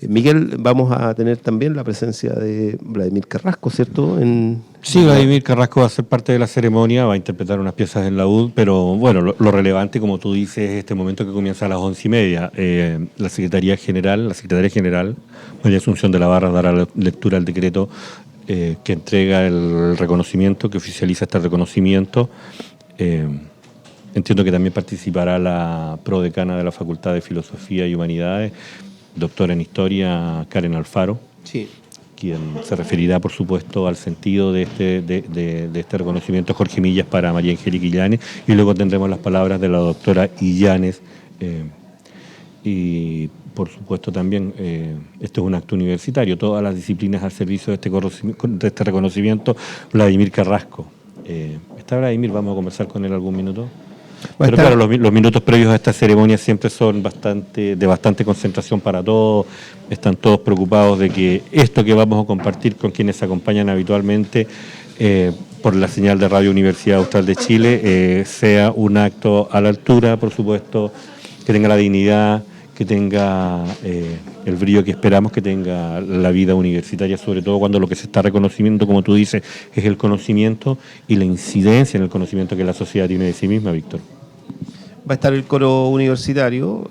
Miguel, vamos a tener también la presencia de Vladimir Carrasco, ¿cierto? Sí, Vladimir Carrasco va a ser parte de la ceremonia, va a interpretar unas piezas en laúd, pero bueno, lo relevante, como tú dices, es este momento que comienza a las 11:30. La Secretaría General, María Asunción de la Barra, dará lectura al decreto que entrega el reconocimiento, que oficializa este reconocimiento. Entiendo que también participará la prodecana de la Facultad de Filosofía y Humanidades, doctora en Historia, Karen Alfaro. Sí. Quien se referirá, por supuesto, al sentido de este reconocimiento, Jorge Millas para María Angélica Illanes, y luego tendremos las palabras de la doctora Illanes. Y, por supuesto, también, esto es un acto universitario, todas las disciplinas al servicio de este reconocimiento. Vladimir Carrasco. ¿Está Vladimir? Vamos a conversar con él algún minuto. Pero claro, los minutos previos a esta ceremonia siempre son de bastante concentración para todos. Están todos preocupados de que esto que vamos a compartir con quienes se acompañan habitualmente por la señal de Radio Universidad Austral de Chile sea un acto a la altura, por supuesto, que tenga la dignidad, que tenga el brillo que esperamos que tenga la vida universitaria, sobre todo cuando lo que se está reconociendo, como tú dices, es el conocimiento y la incidencia en el conocimiento que la sociedad tiene de sí misma, Víctor. Va a estar el coro universitario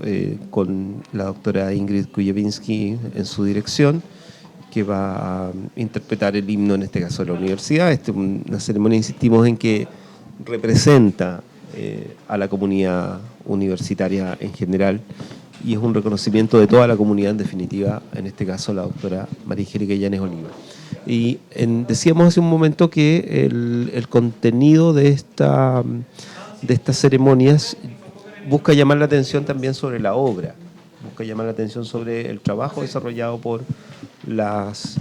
con la doctora Ingrid Kujewiński en su dirección, que va a interpretar el himno, en este caso de la universidad. Esta es una ceremonia, insistimos, en que representa a la comunidad universitaria en general, y es un reconocimiento de toda la comunidad, en definitiva, en este caso la doctora María Angélica Illanes Oliva. Y decíamos hace un momento que el contenido de estas ceremonias busca llamar la atención también sobre la obra, busca llamar la atención sobre el trabajo desarrollado por las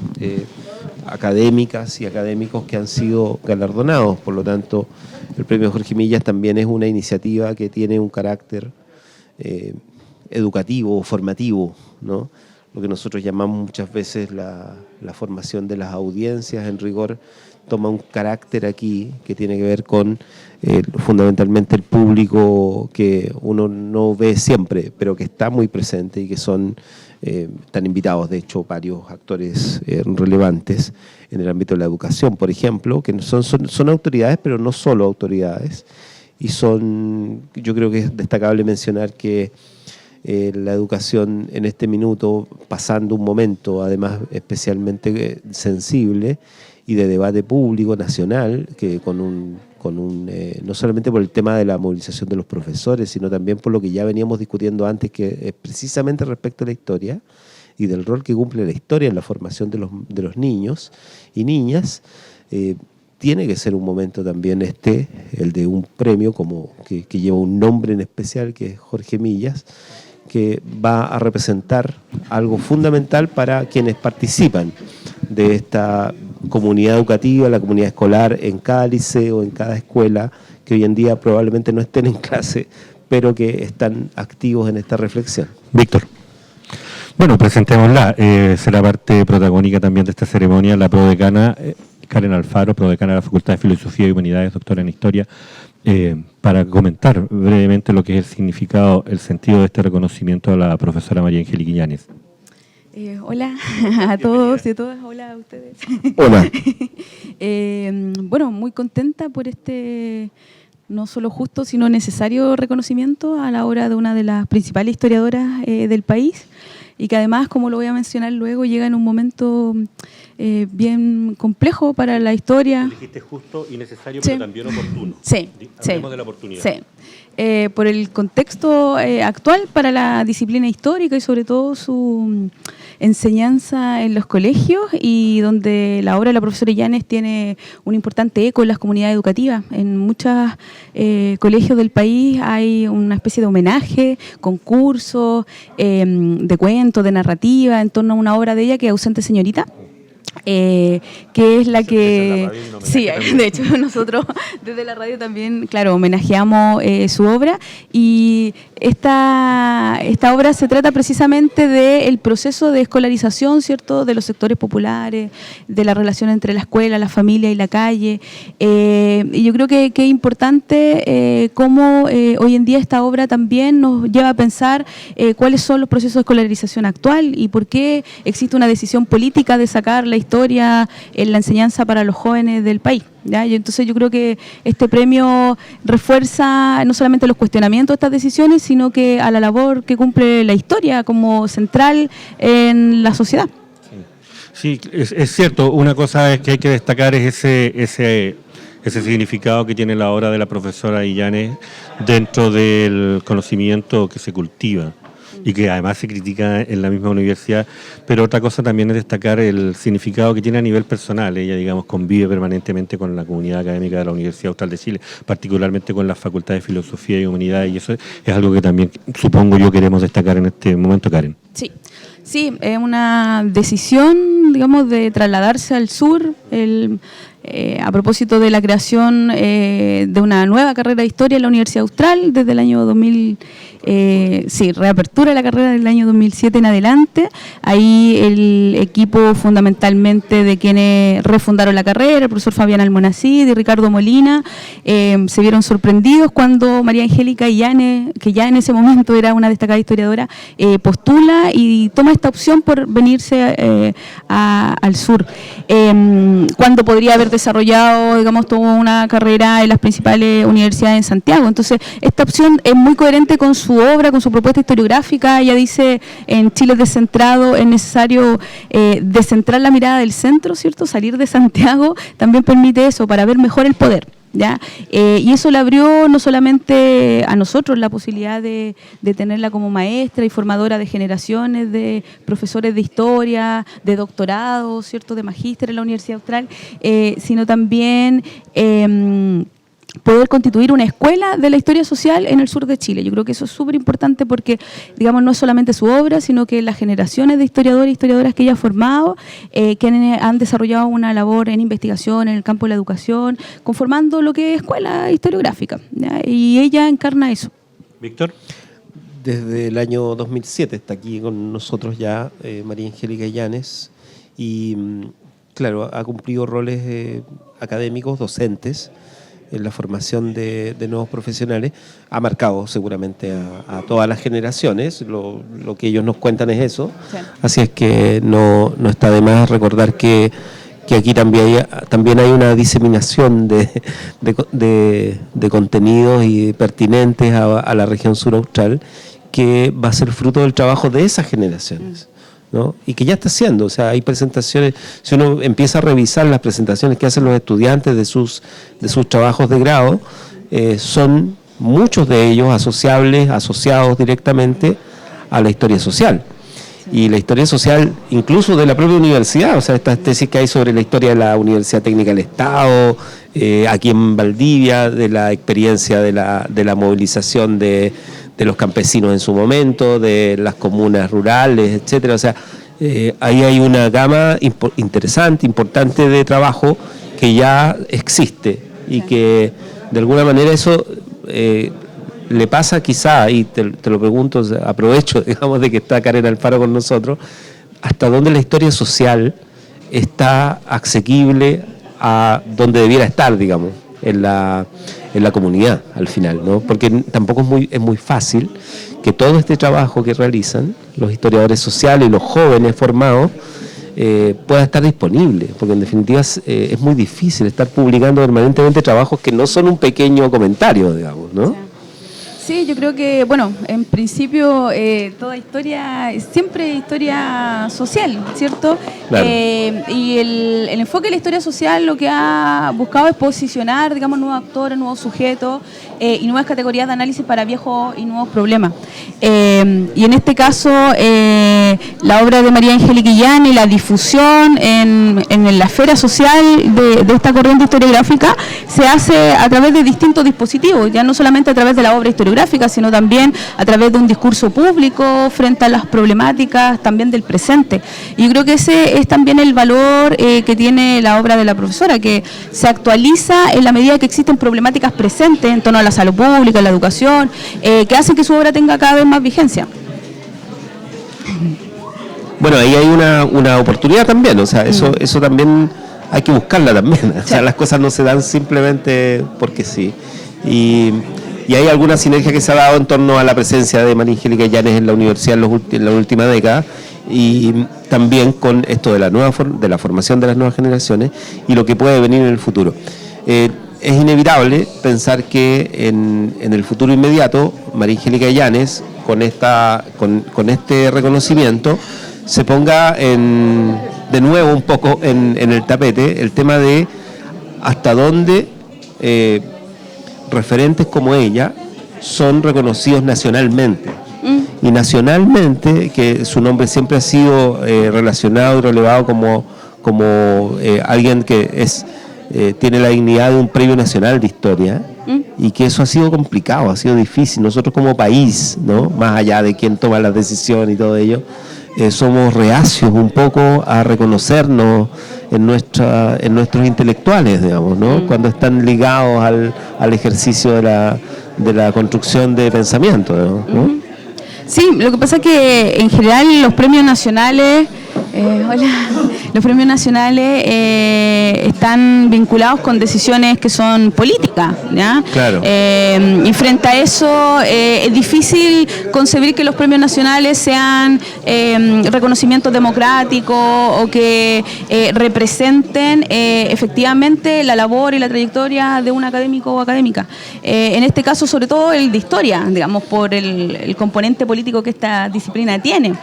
académicas y académicos que han sido galardonados. Por lo tanto, el premio Jorge Millas también es una iniciativa que tiene un carácter educativo, formativo, ¿no? Lo que nosotros llamamos muchas veces la formación de las audiencias, en rigor, toma un carácter aquí que tiene que ver con fundamentalmente el público que uno no ve siempre, pero que está muy presente y que están invitados, de hecho, varios actores relevantes en el ámbito de la educación, por ejemplo, que son autoridades, pero no solo autoridades, y yo creo que es destacable mencionar que la educación en este minuto, pasando un momento además especialmente sensible y de debate público nacional, que no solamente por el tema de la movilización de los profesores, sino también por lo que ya veníamos discutiendo antes, que es precisamente respecto a la historia y del rol que cumple la historia en la formación de los niños y niñas. Tiene que ser un momento también el de un premio que lleva un nombre en especial, que es Jorge Millas, que va a representar algo fundamental para quienes participan de esta comunidad educativa, la comunidad escolar, en cada liceo, en cada escuela, que hoy en día probablemente no estén en clase, pero que están activos en esta reflexión. Víctor. Bueno, presentémosla. Será parte protagónica también de esta ceremonia la prodecana Karen Alfaro, prodecana de la Facultad de Filosofía y Humanidades, doctora en Historia, para comentar brevemente lo que es el significado, el sentido de este reconocimiento a la profesora María Angélica Illanes. Hola a todos y a todas, hola a ustedes. Hola. Bueno, muy contenta por no solo justo, sino necesario reconocimiento a la obra de una de las principales historiadoras del país, y que además, como lo voy a mencionar luego, llega en un momento bien complejo para la historia. Lo dijiste justo y necesario, sí, pero también oportuno. Sí, hablemos de la oportunidad. Sí. Por el contexto actual para la disciplina histórica y sobre todo su enseñanza en los colegios, y donde la obra de la profesora Illanes tiene un importante eco en las comunidades educativas. En muchos colegios del país hay una especie de homenaje, concursos, de cuentos, de narrativa, en torno a una obra de ella que es Ausente Señorita, que es la que... Sí, de hecho nosotros desde la radio también, claro, homenajeamos su obra, y esta obra se trata precisamente del proceso de escolarización, ¿cierto?, de los sectores populares, de la relación entre la escuela, la familia y la calle, y yo creo que es importante cómo hoy en día esta obra también nos lleva a pensar cuáles son los procesos de escolarización actual y por qué existe una decisión política de sacar la historia en la enseñanza para los jóvenes del país, ¿ya? Y entonces yo creo que este premio refuerza no solamente los cuestionamientos de estas decisiones, sino que a la labor que cumple la historia como central en la sociedad. Sí, es cierto. Una cosa que hay que destacar es ese significado que tiene la obra de la profesora Illanes dentro del conocimiento que se cultiva y que además se critica en la misma universidad, pero otra cosa también es destacar el significado que tiene a nivel personal. Ella, digamos, convive permanentemente con la comunidad académica de la Universidad Austral de Chile, particularmente con la Facultad de Filosofía y Humanidad, y eso es algo que también, supongo yo, queremos destacar en este momento, Karen. Sí, es una decisión, digamos, de trasladarse al sur, a propósito de la creación de una nueva carrera de historia en la Universidad Austral desde el año 2000, reapertura de la carrera del año 2007 en adelante. Ahí el equipo fundamentalmente de quienes refundaron la carrera, el profesor Fabián Almonacid y Ricardo Molina, se vieron sorprendidos cuando María Angélica Illanes, que ya en ese momento era una destacada historiadora, postula y toma esta opción por venirse al sur, cuando podría haber desarrollado, digamos, toda una carrera en las principales universidades en Santiago. Entonces, esta opción es muy coherente con su obra, con su propuesta historiográfica. Ella dice, en Chile descentrado es necesario descentrar la mirada del centro, ¿cierto? Salir de Santiago también permite eso, para ver mejor el poder, ¿ya? Y eso le abrió no solamente a nosotros la posibilidad de tenerla como maestra y formadora de generaciones de profesores de historia, de doctorado, ¿cierto?, de magíster en la Universidad Austral, sino también poder constituir una escuela de la historia social en el sur de Chile. Yo creo que eso es súper importante porque, digamos, no es solamente su obra, sino que las generaciones de historiadores y historiadoras que ella ha formado, que han desarrollado una labor en investigación en el campo de la educación, conformando lo que es escuela historiográfica, ¿ya? Y ella encarna eso. Víctor. Desde el año 2007 está aquí con nosotros ya María Angélica Illanes y, claro, ha cumplido roles académicos, docentes, en la formación de nuevos profesionales. Ha marcado seguramente a todas las generaciones, lo que ellos nos cuentan es eso. Sí. Así es que no está de más recordar que aquí también hay una diseminación de contenidos y pertinentes a la región sur austral, que va a ser fruto del trabajo de esas generaciones, ¿no? Y que ya está haciendo. O sea, hay presentaciones, si uno empieza a revisar las presentaciones que hacen los estudiantes de sus trabajos de grado, son muchos de ellos asociados directamente a la historia social. Y la historia social, incluso de la propia universidad, o sea, estas tesis que hay sobre la historia de la Universidad Técnica del Estado, aquí en Valdivia, de la experiencia de la movilización de los campesinos en su momento, de las comunas rurales, etcétera. O sea, ahí hay una gama interesante, importante de trabajo que ya existe y que de alguna manera eso le pasa quizá, y te lo pregunto, aprovecho, digamos, de que está Karen Alfaro con nosotros, hasta dónde la historia social está asequible a donde debiera estar, digamos, en la comunidad al final, ¿no? Porque tampoco es muy fácil que todo este trabajo que realizan los historiadores sociales y los jóvenes formados pueda estar disponible, porque en definitiva es muy difícil estar publicando permanentemente trabajos que no son un pequeño comentario, digamos, ¿no? Sí, yo creo que, bueno, en principio toda historia es siempre historia social, ¿cierto? Claro. Y el enfoque de la historia social lo que ha buscado es posicionar, digamos, nuevos actores, nuevos sujetos y nuevas categorías de análisis para viejos y nuevos problemas. Y en este caso, la obra de María Angélica Illanes y la difusión en la esfera social de esta corriente historiográfica se hace a través de distintos dispositivos, ya no solamente a través de la obra historiográfica, sino también a través de un discurso público frente a las problemáticas también del presente. Y yo creo que ese es también el valor que tiene la obra de la profesora, que se actualiza en la medida que existen problemáticas presentes en torno a la salud pública, la educación, que hacen que su obra tenga cada vez más vigencia. Bueno, ahí hay una oportunidad también, o sea, eso también hay que buscarla también, o sea, las cosas no se dan simplemente porque sí. Y hay alguna sinergia que se ha dado en torno a la presencia de María Angélica Illanes en la universidad en la última década, y también con esto de la formación de las nuevas generaciones y lo que puede venir en el futuro. Es inevitable pensar que en el futuro inmediato María Angélica Illanes, con este reconocimiento, se ponga de nuevo un poco en el tapete el tema de hasta dónde referentes como ella son reconocidos nacionalmente. Y nacionalmente, que su nombre siempre ha sido relacionado y relevado como alguien que tiene la dignidad de un premio nacional de historia, y que eso ha sido complicado, ha sido difícil. Nosotros como país, ¿no?, más allá de quién toma las decisiones y todo ello, somos reacios un poco a reconocernos en nuestros intelectuales, digamos, ¿no?, cuando están ligados al ejercicio de la construcción de pensamiento, ¿no? Sí, lo que pasa es que en general los premios nacionales están vinculados con decisiones que son políticas, ¿ya? Claro. Y frente a eso es difícil concebir que los premios nacionales sean reconocimientos democráticos o que representen efectivamente la labor y la trayectoria de un académico o académica. En este caso, sobre todo el de historia, digamos, por el componente político que esta disciplina tiene.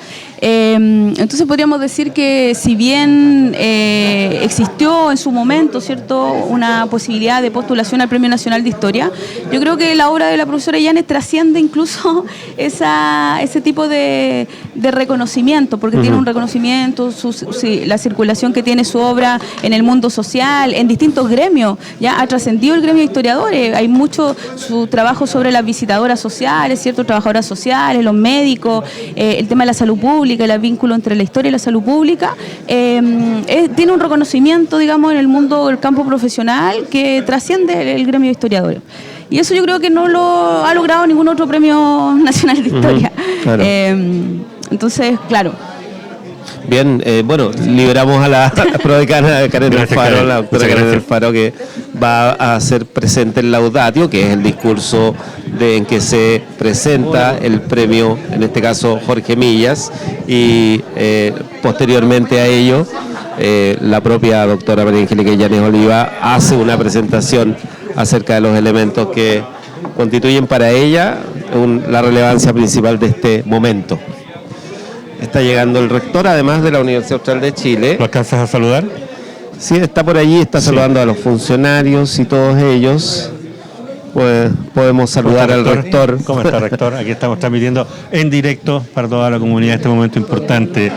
Entonces podríamos decir que si bien existió en su momento, ¿cierto?, una posibilidad de postulación al Premio Nacional de Historia, yo creo que la obra de la profesora Illanes trasciende incluso ese tipo de reconocimiento, porque tiene un reconocimiento, la circulación que tiene su obra en el mundo social, en distintos gremios, ya ha trascendido el gremio de historiadores, hay mucho su trabajo sobre las visitadoras sociales, ¿cierto?, trabajadoras sociales, los médicos, el tema de la salud pública, el vínculo entre la historia y la salud pública, tiene un reconocimiento, digamos, en el mundo del campo profesional que trasciende el gremio de historiadores. Y eso yo creo que no lo ha logrado ningún otro premio nacional de historia. Claro. Entonces, claro. Bien, bueno, liberamos a la prodecana Karen Alfaro, la doctora Karen Alfaro, que va a hacer presente el laudatio, que es el discurso en que se presenta el premio, en este caso Jorge Millas, y posteriormente a ello la propia doctora María Angélica Illanes Oliva hace una presentación acerca de los elementos que constituyen para ella la relevancia principal de este momento. Está llegando el rector, además, de la Universidad Austral de Chile. ¿Lo alcanzas a saludar? Sí, está por allí, está saludando a los funcionarios y todos ellos. Pues podemos saludar al rector. ¿Cómo está, rector? Aquí estamos transmitiendo en directo para toda la comunidad este momento importante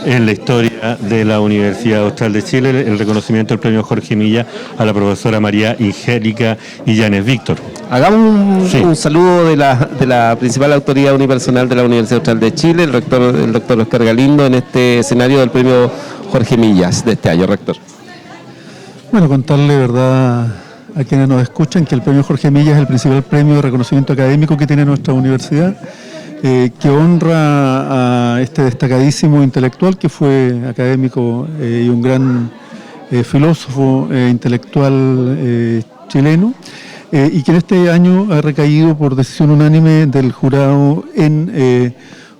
en la historia de la Universidad Austral de Chile, el reconocimiento del premio Jorge Millas a la profesora María Angélica Illanes. Víctor. Hagamos un saludo de la principal autoridad unipersonal de la Universidad Austral de Chile, el doctor Oscar Galindo, en este escenario del premio Jorge Millas de este año, rector. Bueno, contarle, verdad, a quienes nos escuchan, que el premio Jorge Millas es el principal premio de reconocimiento académico que tiene nuestra universidad, que honra a este destacadísimo intelectual que fue académico y un gran filósofo intelectual chileno, y que en este año ha recaído por decisión unánime del jurado en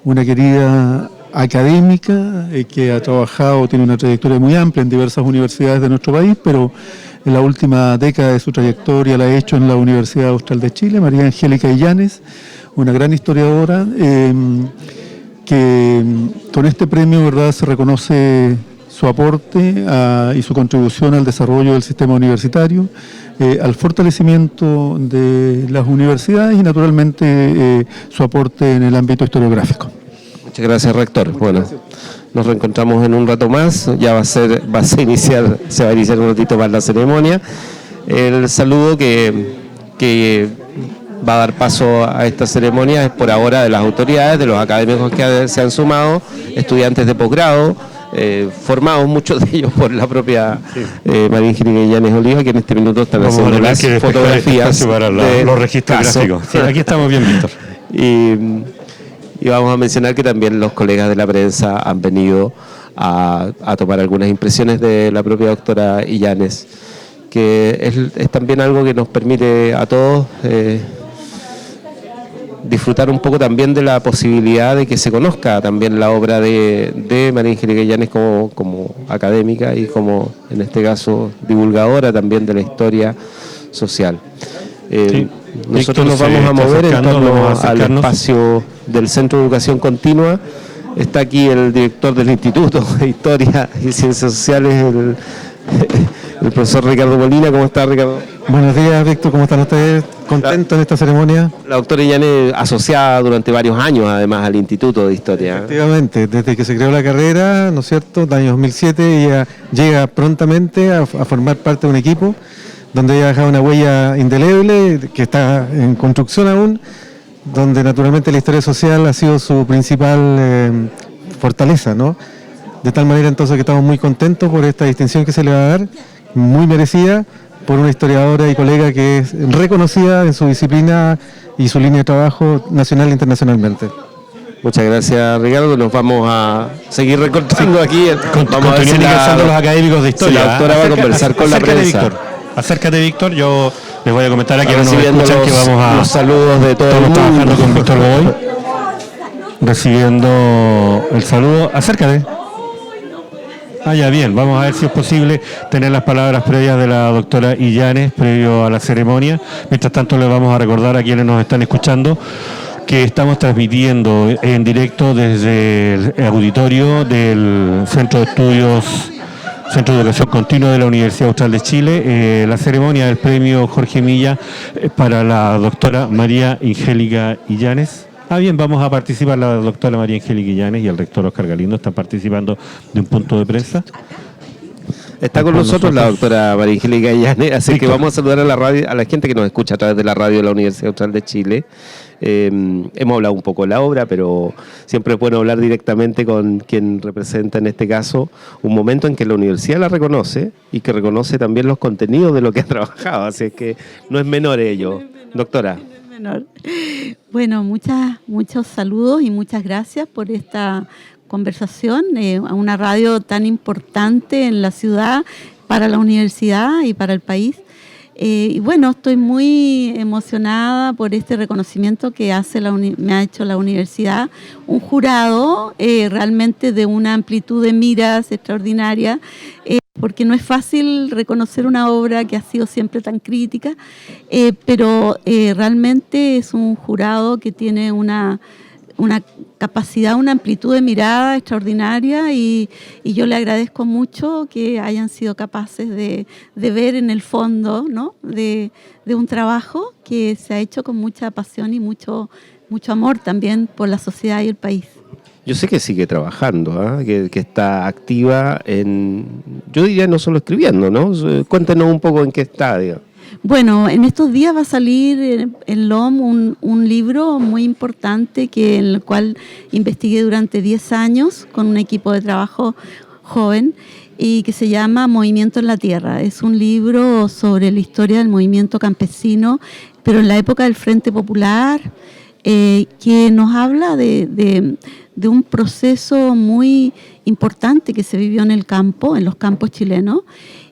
una querida académica que ha trabajado, tiene una trayectoria muy amplia en diversas universidades de nuestro país, pero en la última década de su trayectoria la ha hecho en la Universidad Austral de Chile, María Angélica Illanes, una gran historiadora, que con este premio, verdad, se reconoce su aporte y su contribución al desarrollo del sistema universitario, al fortalecimiento de las universidades y naturalmente su aporte en el ámbito historiográfico. Muchas gracias, rector. Bueno, nos reencontramos en un rato más. Ya se va a iniciar un ratito más la ceremonia. El saludo que va a dar paso a esta ceremonia es por ahora de las autoridades, de los académicos que se han sumado, estudiantes de posgrado, formados muchos de ellos por la propia María Angélica Illanes Oliva, que en este minuto están haciendo las fotografías para los registros gráficos. Sí, aquí estamos bien, Víctor. Y vamos a mencionar que también los colegas de la prensa han venido a tomar algunas impresiones de la propia doctora Illanes, que es también algo que nos permite a todos disfrutar un poco también de la posibilidad de que se conozca también la obra de María Angélica Illanes como académica y como, en este caso, divulgadora también de la historia social. Nosotros nos vamos a mover en torno al espacio del Centro de Educación Continua. Está aquí el director del Instituto de Historia y Ciencias Sociales, el profesor Ricardo Molina. ¿Cómo está, Ricardo? Buenos días, Víctor. ¿Cómo están ustedes? ¿Contentos en esta ceremonia? La doctora Illanes, asociada durante varios años, además, al Instituto de Historia. Efectivamente, desde que se creó la carrera, ¿no es cierto?, del año 2007, ella llega prontamente a formar parte de un equipo donde ella ha dejado una huella indeleble, que está en construcción aún, donde naturalmente la historia social ha sido su principal fortaleza, ¿no? De tal manera entonces que estamos muy contentos por esta distinción que se le va a dar, muy merecida, por una historiadora y colega que es reconocida en su disciplina y su línea de trabajo nacional e internacionalmente. Muchas gracias, Ricardo. Nos vamos a seguir recortando aquí. Vamos a ver si los académicos de historia. Si la doctora va a conversar con la prensa. Acércate, Víctor. Yo les voy a comentar aquí recibiendo que vamos a los saludos de todo el mundo. Trabajando con Víctor Godoy, recibiendo el saludo. Acércate. Ya bien, vamos a ver si es posible tener las palabras previas de la doctora Illanes previo a la ceremonia. Mientras tanto, les vamos a recordar a quienes nos están escuchando que estamos transmitiendo en directo desde el auditorio del Centro de Educación Continua de la Universidad Austral de Chile, la ceremonia del premio Jorge Milla para la doctora María Angélica Illanes. Bien, vamos a participar la doctora María Angélica Illanes y el rector Oscar Galindo, están participando de un punto de prensa. Está con nosotros la doctora María Angélica Illanes, así que vamos a saludar a la radio, a la gente que nos escucha a través de la radio de la Universidad Austral de Chile. Hemos hablado un poco de la obra, pero siempre es bueno hablar directamente con quien representa en este caso un momento en que la universidad la reconoce y que reconoce también los contenidos de lo que ha trabajado, así es que no es menor ello. Doctora. Bueno, muchos saludos y muchas gracias por esta conversación a una radio tan importante en la ciudad, para la universidad y para el país. Y bueno, estoy muy emocionada por este reconocimiento que me ha hecho la universidad, un jurado realmente de una amplitud de miras extraordinaria, porque no es fácil reconocer una obra que ha sido siempre tan crítica, pero realmente es un jurado que tiene una capacidad, una amplitud de mirada extraordinaria y yo le agradezco mucho que hayan sido capaces de ver en el fondo, ¿no?, de un trabajo que se ha hecho con mucha pasión y mucho amor también por la sociedad y el país. Yo sé que sigue trabajando, que está activa yo diría no solo escribiendo, ¿no? Cuéntenos un poco en qué está, digamos. Bueno, en estos días va a salir en LOM un libro muy importante en el cual investigué durante 10 años con un equipo de trabajo joven y que se llama Movimiento en la Tierra. Es un libro sobre la historia del movimiento campesino, pero en la época del Frente Popular, que nos habla de un proceso muy importante que se vivió en los campos chilenos,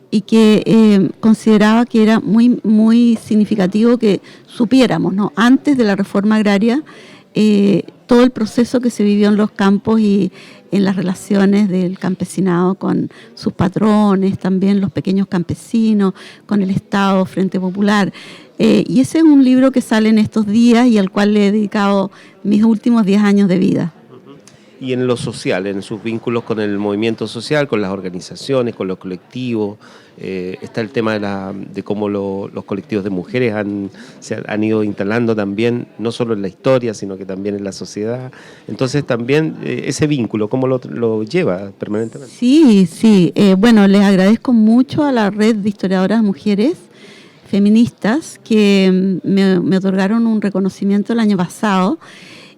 y que consideraba que era muy, muy significativo que supiéramos, ¿no?, antes de la reforma agraria, todo el proceso que se vivió en los campos y en las relaciones del campesinado con sus patrones, también los pequeños campesinos, con el Estado, Frente Popular. Y ese es un libro que sale en estos días y al cual le he dedicado mis últimos 10 años de vida. y en lo social, en sus vínculos con el movimiento social, con las organizaciones, con los colectivos. Está el tema de cómo los colectivos de mujeres se han ido instalando también, no solo en la historia, sino que también en la sociedad. Entonces también ese vínculo, ¿cómo lo lleva permanentemente? Sí, sí. Bueno, les agradezco mucho a la red de historiadoras mujeres feministas que me otorgaron un reconocimiento el año pasado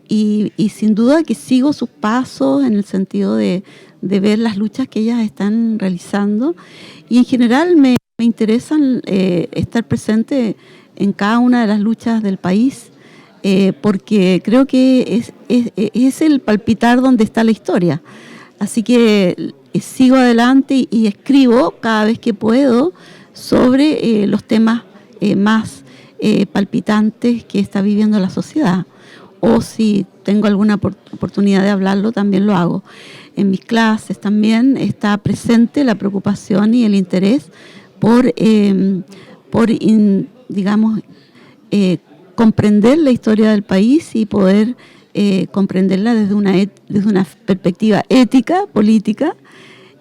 y sin duda que sigo sus pasos en el sentido de ver las luchas que ellas están realizando y en general me interesan estar presente en cada una de las luchas del país porque creo que es el palpitar donde está la historia. Así que sigo adelante y escribo cada vez que puedo sobre los temas más palpitantes que está viviendo la sociedad. O si tengo alguna oportunidad de hablarlo, también lo hago. En mis clases también está presente la preocupación y el interés por comprender la historia del país y poder comprenderla desde una perspectiva ética, política,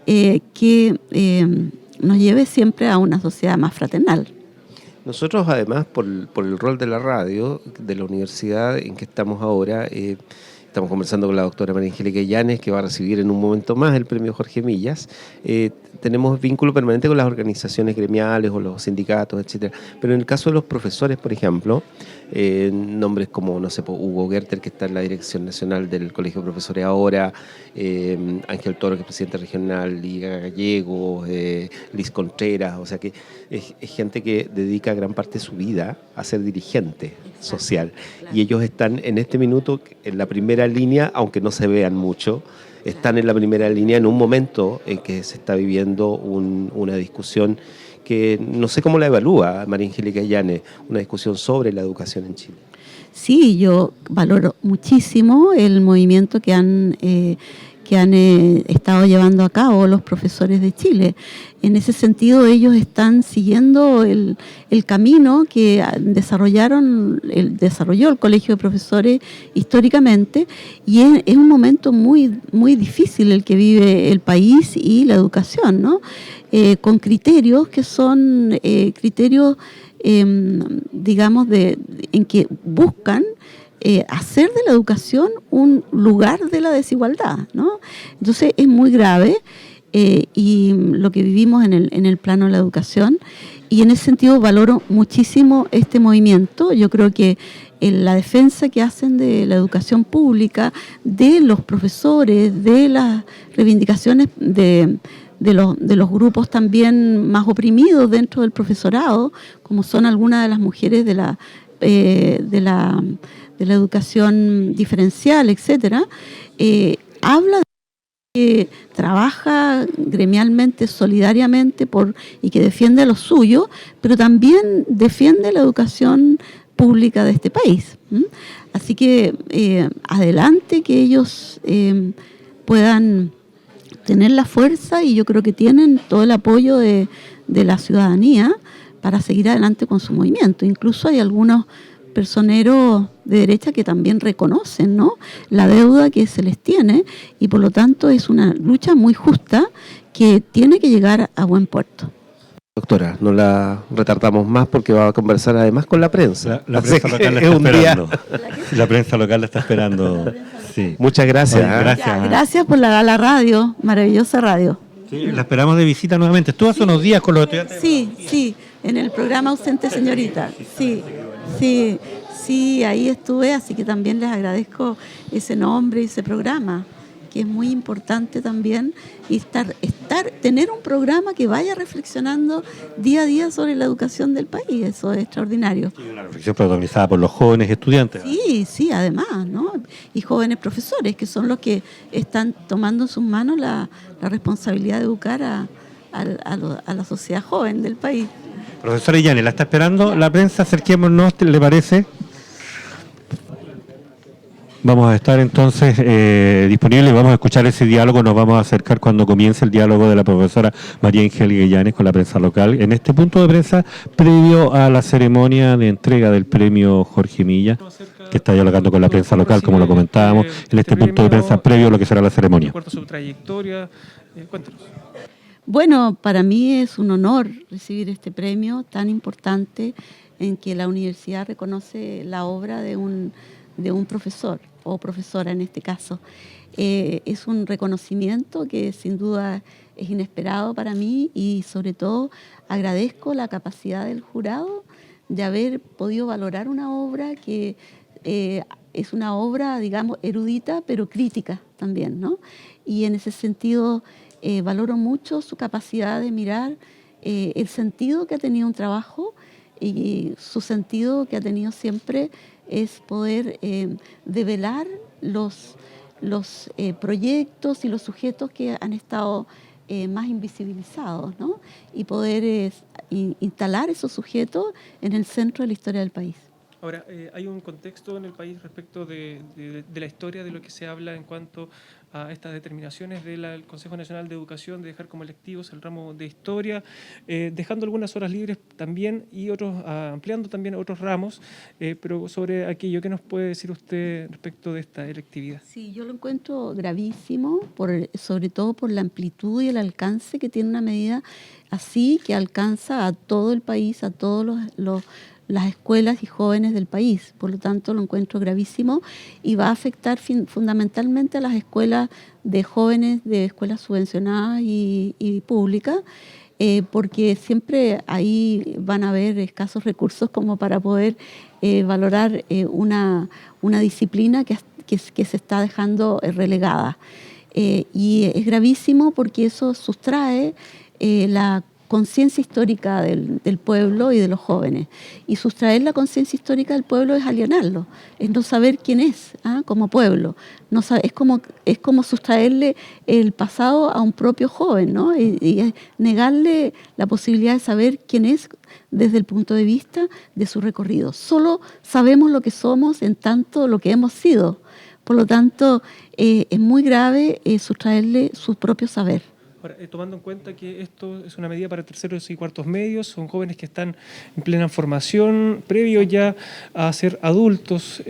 que nos lleve siempre a una sociedad más fraternal. Nosotros, además, por el rol de la radio, de la universidad en que estamos ahora, estamos conversando con la doctora María Angélica Illanes, que va a recibir en un momento más el premio Jorge Millas. Tenemos vínculo permanente con las organizaciones gremiales o los sindicatos, etcétera. Pero en el caso de los profesores, por ejemplo, nombres como, no sé, Hugo Gerter, que está en la dirección nacional del Colegio de Profesores ahora, Ángel Toro, que es presidente regional, Liga Gallego, Liz Contreras, o sea que es gente que dedica gran parte de su vida a ser dirigente social. Y ellos están en este minuto en la primera línea, aunque no se vean mucho, están en la primera línea en un momento en que se está viviendo una discusión que no sé cómo la evalúa María Angélica Illanes, una discusión sobre la educación en Chile. Sí, yo valoro muchísimo el movimiento que han estado llevando a cabo los profesores de Chile. En ese sentido, ellos están siguiendo el camino que desarrolló el Colegio de Profesores históricamente, y es un momento muy, muy difícil el que vive el país y la educación, ¿no? Con criterios que son criterios, digamos, en que buscan hacer de la educación un lugar de la desigualdad, ¿no? Entonces es muy grave y lo que vivimos en el plano de la educación, y en ese sentido valoro muchísimo este movimiento. Yo creo que la defensa que hacen de la educación pública, de los profesores, de las reivindicaciones de los grupos también más oprimidos dentro del profesorado, como son algunas de las mujeres de la educación diferencial, etcétera, habla de que trabaja gremialmente, solidariamente y que defiende a los suyos, pero también defiende la educación pública de este país. Así que adelante, que ellos puedan tener la fuerza, y yo creo que tienen todo el apoyo de la ciudadanía para seguir adelante con su movimiento. Incluso hay algunos personeros de derecha que también reconocen, ¿no?, la deuda que se les tiene, y por lo tanto es una lucha muy justa que tiene que llegar a buen puerto. Doctora, no la retardamos más porque va a conversar además con la prensa. La prensa local la está esperando. La prensa local la está esperando. Sí. Muchas gracias. Gracias por la radio, maravillosa radio. Sí, la esperamos de visita nuevamente. Estuvo hace unos días con los estudiantes. Sí, en el programa Ausente Señorita. Sí, ahí estuve, así que también les agradezco ese nombre y ese programa, que es muy importante también, y tener un programa que vaya reflexionando día a día sobre la educación del país. Eso es extraordinario. Sí, una reflexión protagonizada por los jóvenes estudiantes. Sí, además, ¿no? Y jóvenes profesores, que son los que están tomando en sus manos la responsabilidad de educar a la sociedad joven del país. Profesora Illanes, la está esperando la prensa. Acerquémonos, ¿le parece? Vamos a estar entonces disponibles, vamos a escuchar ese diálogo, nos vamos a acercar cuando comience el diálogo de la profesora María Angélica Illanes con la prensa local, en este punto de prensa previo a la ceremonia de entrega del premio Jorge Milla, que está dialogando con la prensa local, como lo comentábamos, en este punto de prensa previo a lo que será la ceremonia. Su trayectoria, cuéntanos. Bueno, para mí es un honor recibir este premio tan importante en que la universidad reconoce la obra de un profesor o profesora en este caso. Es un reconocimiento que sin duda es inesperado para mí y sobre todo agradezco la capacidad del jurado de haber podido valorar una obra que es una obra, digamos, erudita pero crítica también, ¿no? Y en ese sentido valoro mucho su capacidad de mirar el sentido que ha tenido un trabajo y su sentido que ha tenido siempre es poder develar los proyectos y los sujetos que han estado más invisibilizados, ¿no? Y poder instalar esos sujetos en el centro de la historia del país. Ahora, hay un contexto en el país respecto de la historia, de lo que se habla en cuanto a estas determinaciones del Consejo Nacional de Educación de dejar como electivos el ramo de historia, dejando algunas horas libres también y otros ampliando también otros ramos, pero sobre aquello, ¿qué nos puede decir usted respecto de esta electividad? Sí, yo lo encuentro gravísimo, sobre todo por la amplitud y el alcance que tiene una medida así, que alcanza a todo el país, a todos las escuelas y jóvenes del país. Por lo tanto, lo encuentro gravísimo y va a afectar fundamentalmente a las escuelas de jóvenes de escuelas subvencionadas y públicas, porque siempre ahí van a haber escasos recursos como para poder valorar una disciplina que se está dejando relegada. Y es gravísimo porque eso sustrae la conciencia histórica del pueblo y de los jóvenes. Y sustraer la conciencia histórica del pueblo es alienarlo, es no saber quién es como pueblo. No sabe, es como sustraerle el pasado a un propio joven, ¿no? Y es negarle la posibilidad de saber quién es desde el punto de vista de su recorrido. Solo sabemos lo que somos en tanto lo que hemos sido. Por lo tanto, es muy grave sustraerle su propio saber. Ahora, tomando en cuenta que esto es una medida para terceros y cuartos medios, son jóvenes que están en plena formación, previo ya a ser adultos,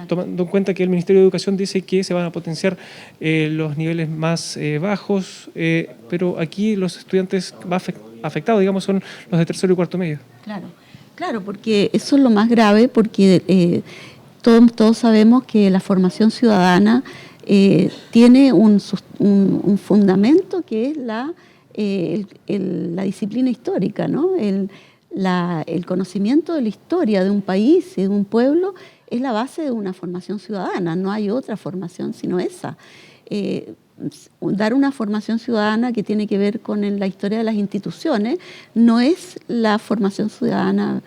tomando en cuenta que el Ministerio de Educación dice que se van a potenciar los niveles más bajos, pero aquí los estudiantes más afectados, digamos, son los de tercero y cuarto medio. Claro, porque eso es lo más grave, porque todos sabemos que la formación ciudadana tiene un fundamento que es la disciplina histórica, ¿no? El conocimiento de la historia de un país y de un pueblo es la base de una formación ciudadana, no hay otra formación sino esa. Dar una formación ciudadana que tiene que ver con la historia de las instituciones no es la formación ciudadana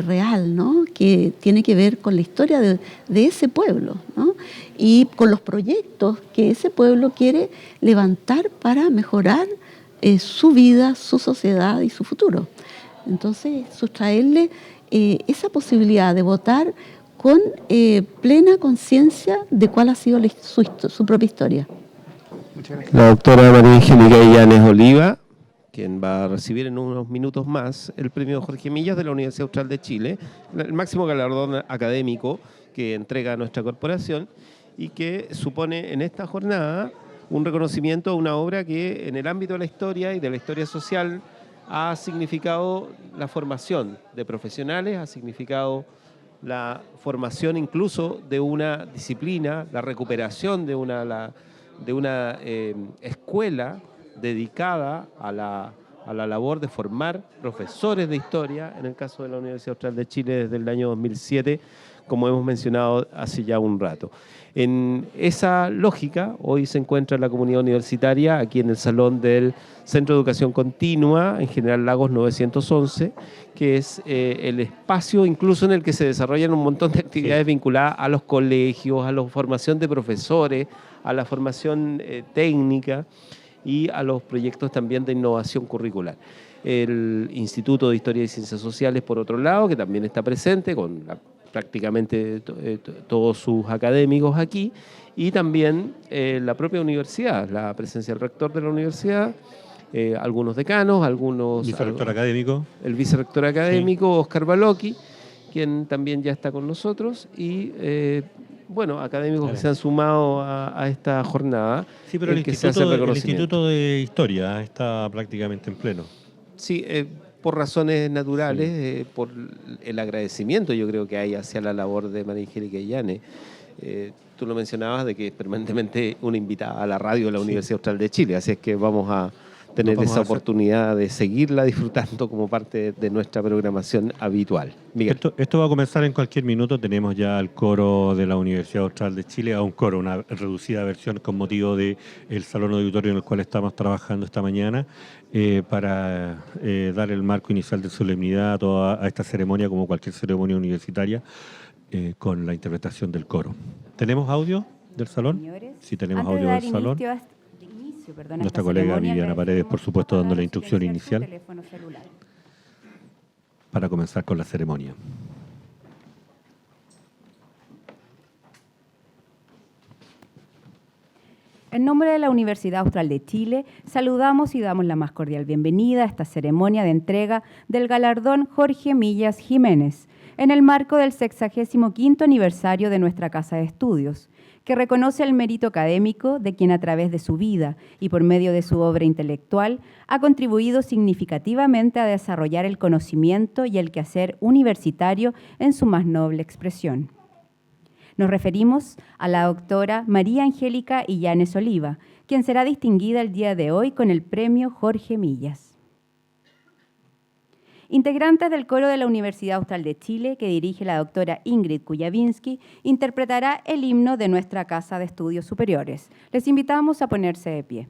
real, ¿no? Que tiene que ver con la historia de ese pueblo, ¿no? Y con los proyectos que ese pueblo quiere levantar para mejorar su vida, su sociedad y su futuro. Entonces, sustraerle esa posibilidad de votar con plena conciencia de cuál ha sido su propia historia. La doctora María Angélica Illanes Oliva, quien va a recibir en unos minutos más el premio Jorge Millas de la Universidad Austral de Chile, el máximo galardón académico que entrega nuestra corporación y que supone en esta jornada un reconocimiento a una obra que en el ámbito de la historia y de la historia social ha significado la formación de profesionales, ha significado la formación incluso de una disciplina, la recuperación de una escuela dedicada a la labor de formar profesores de historia, en el caso de la Universidad Austral de Chile desde el año 2007, como hemos mencionado hace ya un rato. En esa lógica, hoy se encuentra la comunidad universitaria aquí en el salón del Centro de Educación Continua, en General Lagos 911, que es el espacio incluso en el que se desarrollan un montón de actividades vinculadas a los colegios, a la formación de profesores, a la formación técnica y a los proyectos también de innovación curricular. El Instituto de Historia y Ciencias Sociales, por otro lado, que también está presente con la prácticamente todos sus académicos aquí, y también la propia universidad, la presencia del rector de la universidad, algunos decanos, Vicerrector académico. el vicerrector académico, Oscar Balocchi, quien también ya está con nosotros, y bueno, académicos que se han sumado a esta jornada. Sí, pero el Instituto de Historia está prácticamente en pleno. Sí, por razones naturales, por el agradecimiento yo creo que hay hacia la labor de María Angélica Illanes. Tú lo mencionabas de que es permanentemente una invitada a la radio de la Universidad Austral de Chile, así es que vamos a tener esa oportunidad de seguirla disfrutando como parte de nuestra programación habitual. Miguel. Esto va a comenzar en cualquier minuto. Tenemos ya el coro de la Universidad Austral de Chile, una reducida versión con motivo del salón auditorio en el cual estamos trabajando esta mañana, para dar el marco inicial de solemnidad a esta ceremonia, como cualquier ceremonia universitaria, con la interpretación del coro. ¿Tenemos audio del salón? Señores, Sí, tenemos audio del salón. Nuestra colega Viviana Paredes, por supuesto, dando la instrucción inicial para comenzar con la ceremonia. En nombre de la Universidad Austral de Chile, saludamos y damos la más cordial bienvenida a esta ceremonia de entrega del galardón Jorge Millas Jiménez, en el marco del 65º aniversario de nuestra Casa de Estudios, que reconoce el mérito académico de quien a través de su vida y por medio de su obra intelectual ha contribuido significativamente a desarrollar el conocimiento y el quehacer universitario en su más noble expresión. Nos referimos a la doctora María Angélica Illanes Oliva, quien será distinguida el día de hoy con el premio Jorge Millas. Integrantes del coro de la Universidad Austral de Chile, que dirige la doctora Ingrid Kujavinsky, interpretará el himno de nuestra Casa de Estudios Superiores. Les invitamos a ponerse de pie.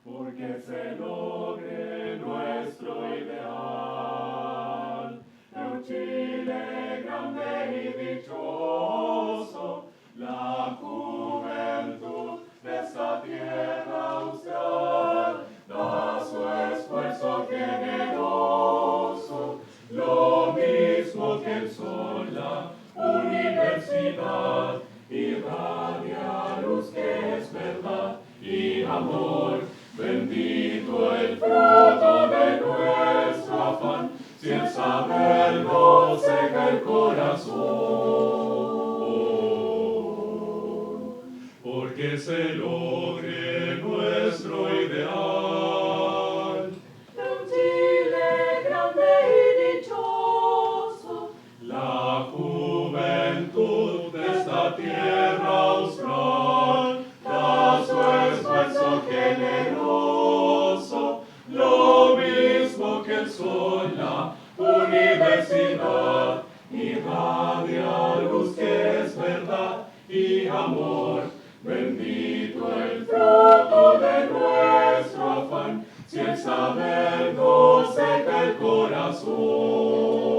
Porque se logre nuestro ideal, un Chile grande y dichoso, la juventud de esta tierra austral da su esfuerzo generoso, lo mismo que el sol, la universidad, irradia luz que es verdad y amor. Bendito el fruto de nuestro afán, si el saber nos seca el corazón, porque se logre nuestro ideal. Un Chile grande y dichoso, la juventud de esta tierra austral da su esfuerzo generoso, lo mismo que el sol, la universidad, irradia luz que es verdad y amor. Bendito el fruto de nuestro afán, si el saber nos seca el corazón.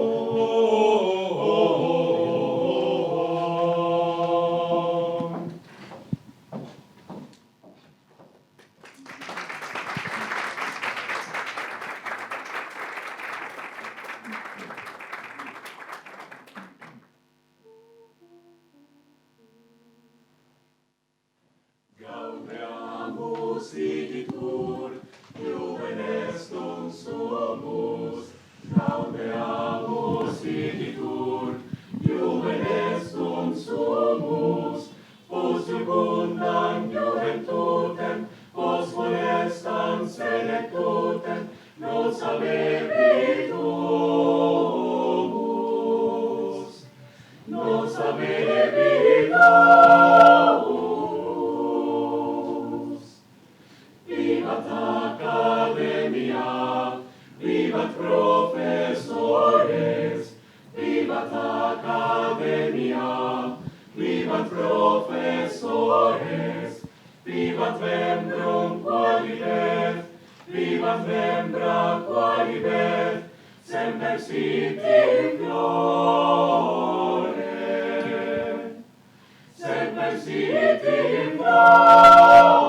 Gaudeamus igitur, juvenes non sumus. Gaudeamus igitur, juvenes non sumus. Vos iubundam juventutem, vos molestam selectutem, nos habebitus. Nos habebitus. Vivat Academia, vivat profesores, vivat Academia, vivat profesores, vivat membrum qualibet, vivat membra qualibet, semper sit in glore, semper sit in glore.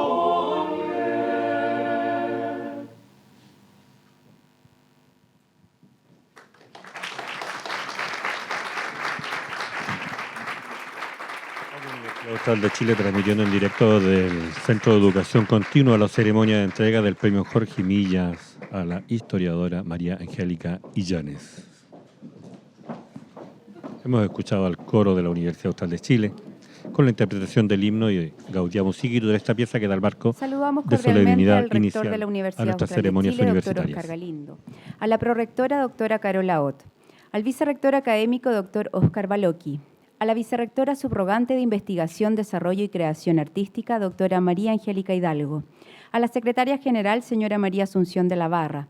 Universidad Austral de Chile transmitiendo en directo del Centro de Educación Continua la ceremonia de entrega del premio Jorge Millas a la historiadora María Angélica Illanes. Hemos escuchado al coro de la Universidad Austral de Chile con la interpretación del himno y Gaudiamo Sigitu de esta pieza que da el marco Saludamos de cordialmente solemnidad al rector inicial de la a Universidad nuestras Austral de ceremonias Chile, doctor universitarias. Oscar Galindo, a la prorectora, doctora Carola Ott, al vicerrector académico, doctor Oscar Baloqui, a la vicerrectora subrogante de Investigación, Desarrollo y Creación Artística, doctora María Angélica Hidalgo, a la secretaria general, señora María Asunción de la Barra,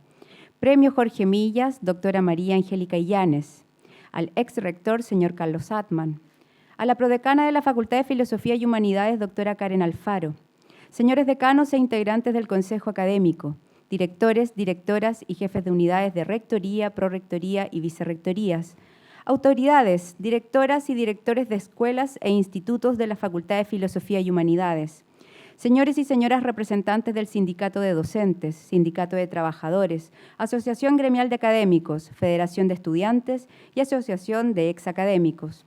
premio Jorge Millas, doctora María Angélica Illanes, al ex rector, señor Carlos Atman, a la prodecana de la Facultad de Filosofía y Humanidades, doctora Karen Alfaro, señores decanos e integrantes del Consejo Académico, directores, directoras y jefes de unidades de rectoría, prorectoría y vicerrectorías, autoridades, directoras y directores de escuelas e institutos de la Facultad de Filosofía y Humanidades, señores y señoras representantes del Sindicato de Docentes, Sindicato de Trabajadores, Asociación Gremial de Académicos, Federación de Estudiantes y Asociación de Exacadémicos,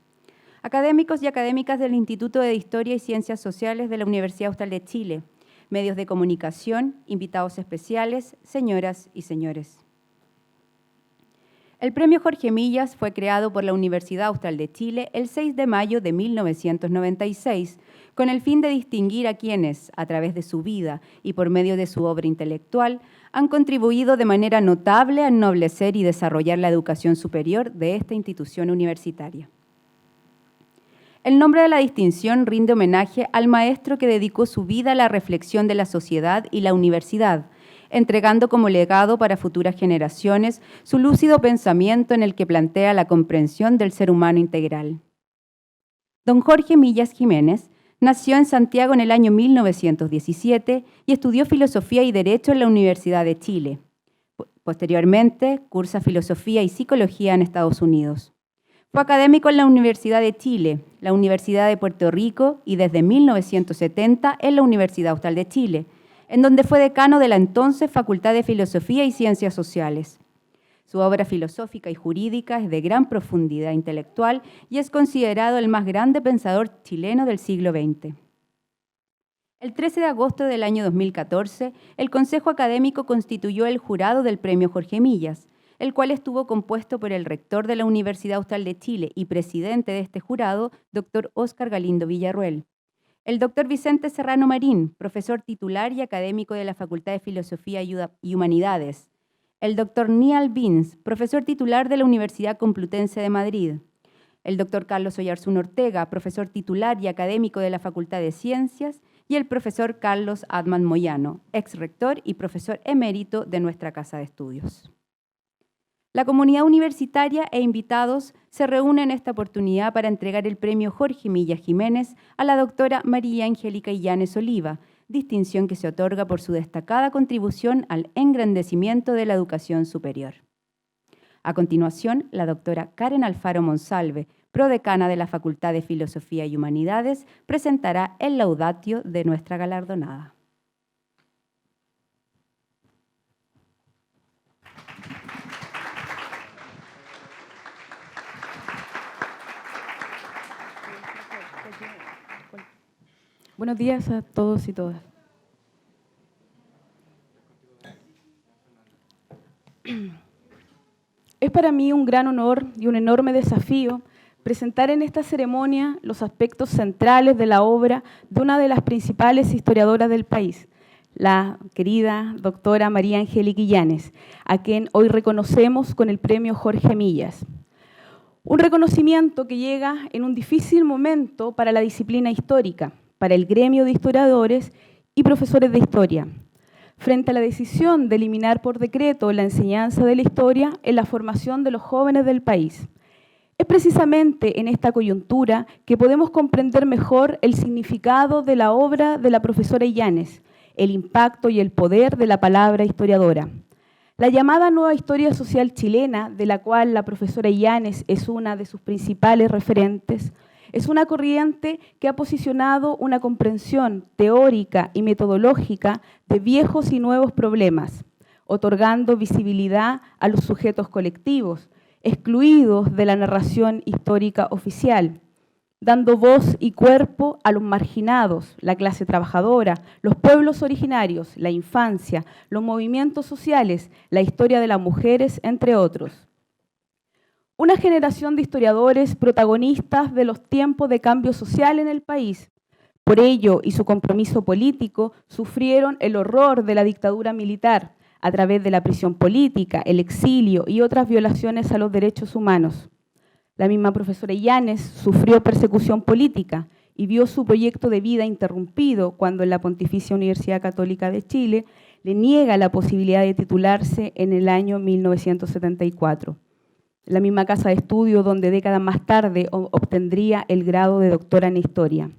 académicos y académicas del Instituto de Historia y Ciencias Sociales de la Universidad Austral de Chile, medios de comunicación, invitados especiales, señoras y señores. El premio Jorge Millas fue creado por la Universidad Austral de Chile el 6 de mayo de 1996, con el fin de distinguir a quienes, a través de su vida y por medio de su obra intelectual, han contribuido de manera notable a ennoblecer y desarrollar la educación superior de esta institución universitaria. El nombre de la distinción rinde homenaje al maestro que dedicó su vida a la reflexión de la sociedad y la universidad, entregando como legado para futuras generaciones su lúcido pensamiento en el que plantea la comprensión del ser humano integral. Don Jorge Millas Jiménez nació en Santiago en el año 1917 y estudió Filosofía y Derecho en la Universidad de Chile. Posteriormente, cursa Filosofía y Psicología en Estados Unidos. Fue académico en la Universidad de Chile, la Universidad de Puerto Rico y desde 1970 en la Universidad Austral de Chile, en donde fue decano de la entonces Facultad de Filosofía y Ciencias Sociales. Su obra filosófica y jurídica es de gran profundidad intelectual y es considerado el más grande pensador chileno del siglo XX. El 13 de agosto del año 2014, el Consejo Académico constituyó el jurado del Premio Jorge Millas, el cual estuvo compuesto por el rector de la Universidad Austral de Chile y presidente de este jurado, doctor Oscar Galindo Villarruel, el doctor Vicente Serrano Marín, profesor titular y académico de la Facultad de Filosofía y Humanidades, el doctor Niall Vins, profesor titular de la Universidad Complutense de Madrid, el doctor Carlos Oyarzún Ortega, profesor titular y académico de la Facultad de Ciencias, y el profesor Carlos Atman Moyano, ex rector y profesor emérito de nuestra Casa de Estudios. La comunidad universitaria e invitados se reúnen en esta oportunidad para entregar el premio Jorge Millas Jiménez a la doctora María Angélica Illanes Oliva, distinción que se otorga por su destacada contribución al engrandecimiento de la educación superior. A continuación, la doctora Karen Alfaro Monsalve, prodecana de la Facultad de Filosofía y Humanidades, presentará el laudatio de nuestra galardonada. Buenos días a todos y todas. Es para mí un gran honor y un enorme desafío presentar en esta ceremonia los aspectos centrales de la obra de una de las principales historiadoras del país, la querida doctora María Angélica Illanes, a quien hoy reconocemos con el premio Jorge Millas. Un reconocimiento que llega en un difícil momento para la disciplina histórica, para el gremio de historiadores y profesores de historia, frente a la decisión de eliminar por decreto la enseñanza de la historia en la formación de los jóvenes del país. Es precisamente en esta coyuntura que podemos comprender mejor el significado de la obra de la profesora Illanes, el impacto y el poder de la palabra historiadora. La llamada nueva historia social chilena, de la cual la profesora Illanes es una de sus principales referentes, es una corriente que ha posicionado una comprensión teórica y metodológica de viejos y nuevos problemas, otorgando visibilidad a los sujetos colectivos, excluidos de la narración histórica oficial, dando voz y cuerpo a los marginados, la clase trabajadora, los pueblos originarios, la infancia, los movimientos sociales, la historia de las mujeres, entre otros. Una generación de historiadores protagonistas de los tiempos de cambio social en el país. Por ello y su compromiso político, sufrieron el horror de la dictadura militar a través de la prisión política, el exilio y otras violaciones a los derechos humanos. La misma profesora Illanes sufrió persecución política y vio su proyecto de vida interrumpido cuando en la Pontificia Universidad Católica de Chile le niega la posibilidad de titularse en el año 1974. La misma casa de estudio donde décadas más tarde obtendría el grado de doctora en Historia.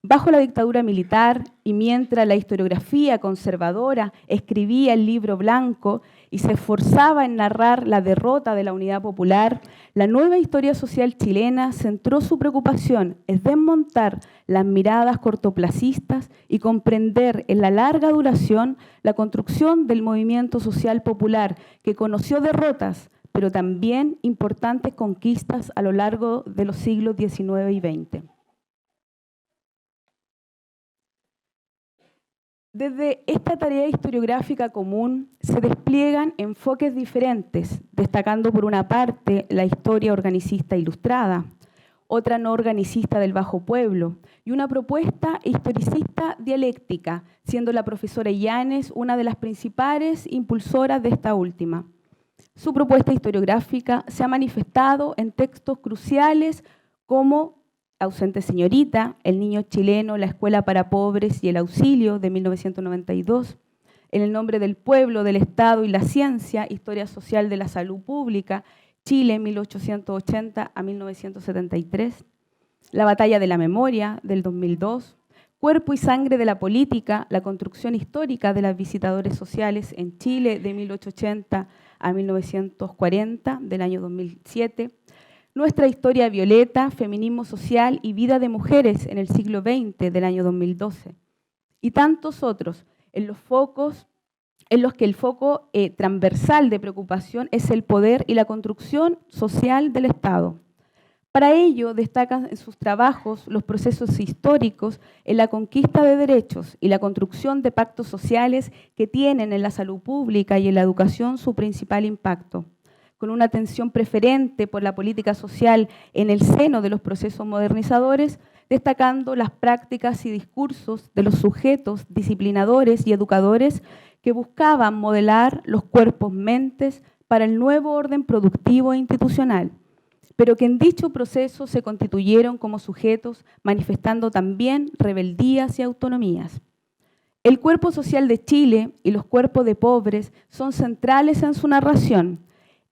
Bajo la dictadura militar y mientras la historiografía conservadora escribía el libro blanco y se esforzaba en narrar la derrota de la Unidad Popular, la nueva historia social chilena centró su preocupación en desmontar las miradas cortoplacistas y comprender en la larga duración la construcción del movimiento social popular que conoció derrotas, pero también importantes conquistas a lo largo de los siglos XIX y XX. Desde esta tarea historiográfica común se despliegan enfoques diferentes, destacando por una parte la historia organicista ilustrada, otra no organicista del Bajo Pueblo y una propuesta historicista dialéctica, siendo la profesora Illanes una de las principales impulsoras de esta última. Su propuesta historiográfica se ha manifestado en textos cruciales como Ausente señorita, El niño chileno, La escuela para pobres y el auxilio, de 1992, En el nombre del pueblo, del Estado y la ciencia, Historia social de la salud pública, Chile, 1880 a 1973, La batalla de la memoria, del 2002, Cuerpo y sangre de la política, la construcción histórica de los visitadores sociales en Chile, de 1880 a 1940, del año 2007, Nuestra historia violeta, feminismo social y vida de mujeres en el siglo XX, del año 2012. Y tantos otros, en los que el foco transversal de preocupación es el poder y la construcción social del Estado. Para ello, destacan en sus trabajos los procesos históricos en la conquista de derechos y la construcción de pactos sociales que tienen en la salud pública y en la educación su principal impacto, con una atención preferente por la política social en el seno de los procesos modernizadores, destacando las prácticas y discursos de los sujetos disciplinadores y educadores que buscaban modelar los cuerpos-mentes para el nuevo orden productivo e institucional, pero que en dicho proceso se constituyeron como sujetos, manifestando también rebeldías y autonomías. El cuerpo social de Chile y los cuerpos de pobres son centrales en su narración.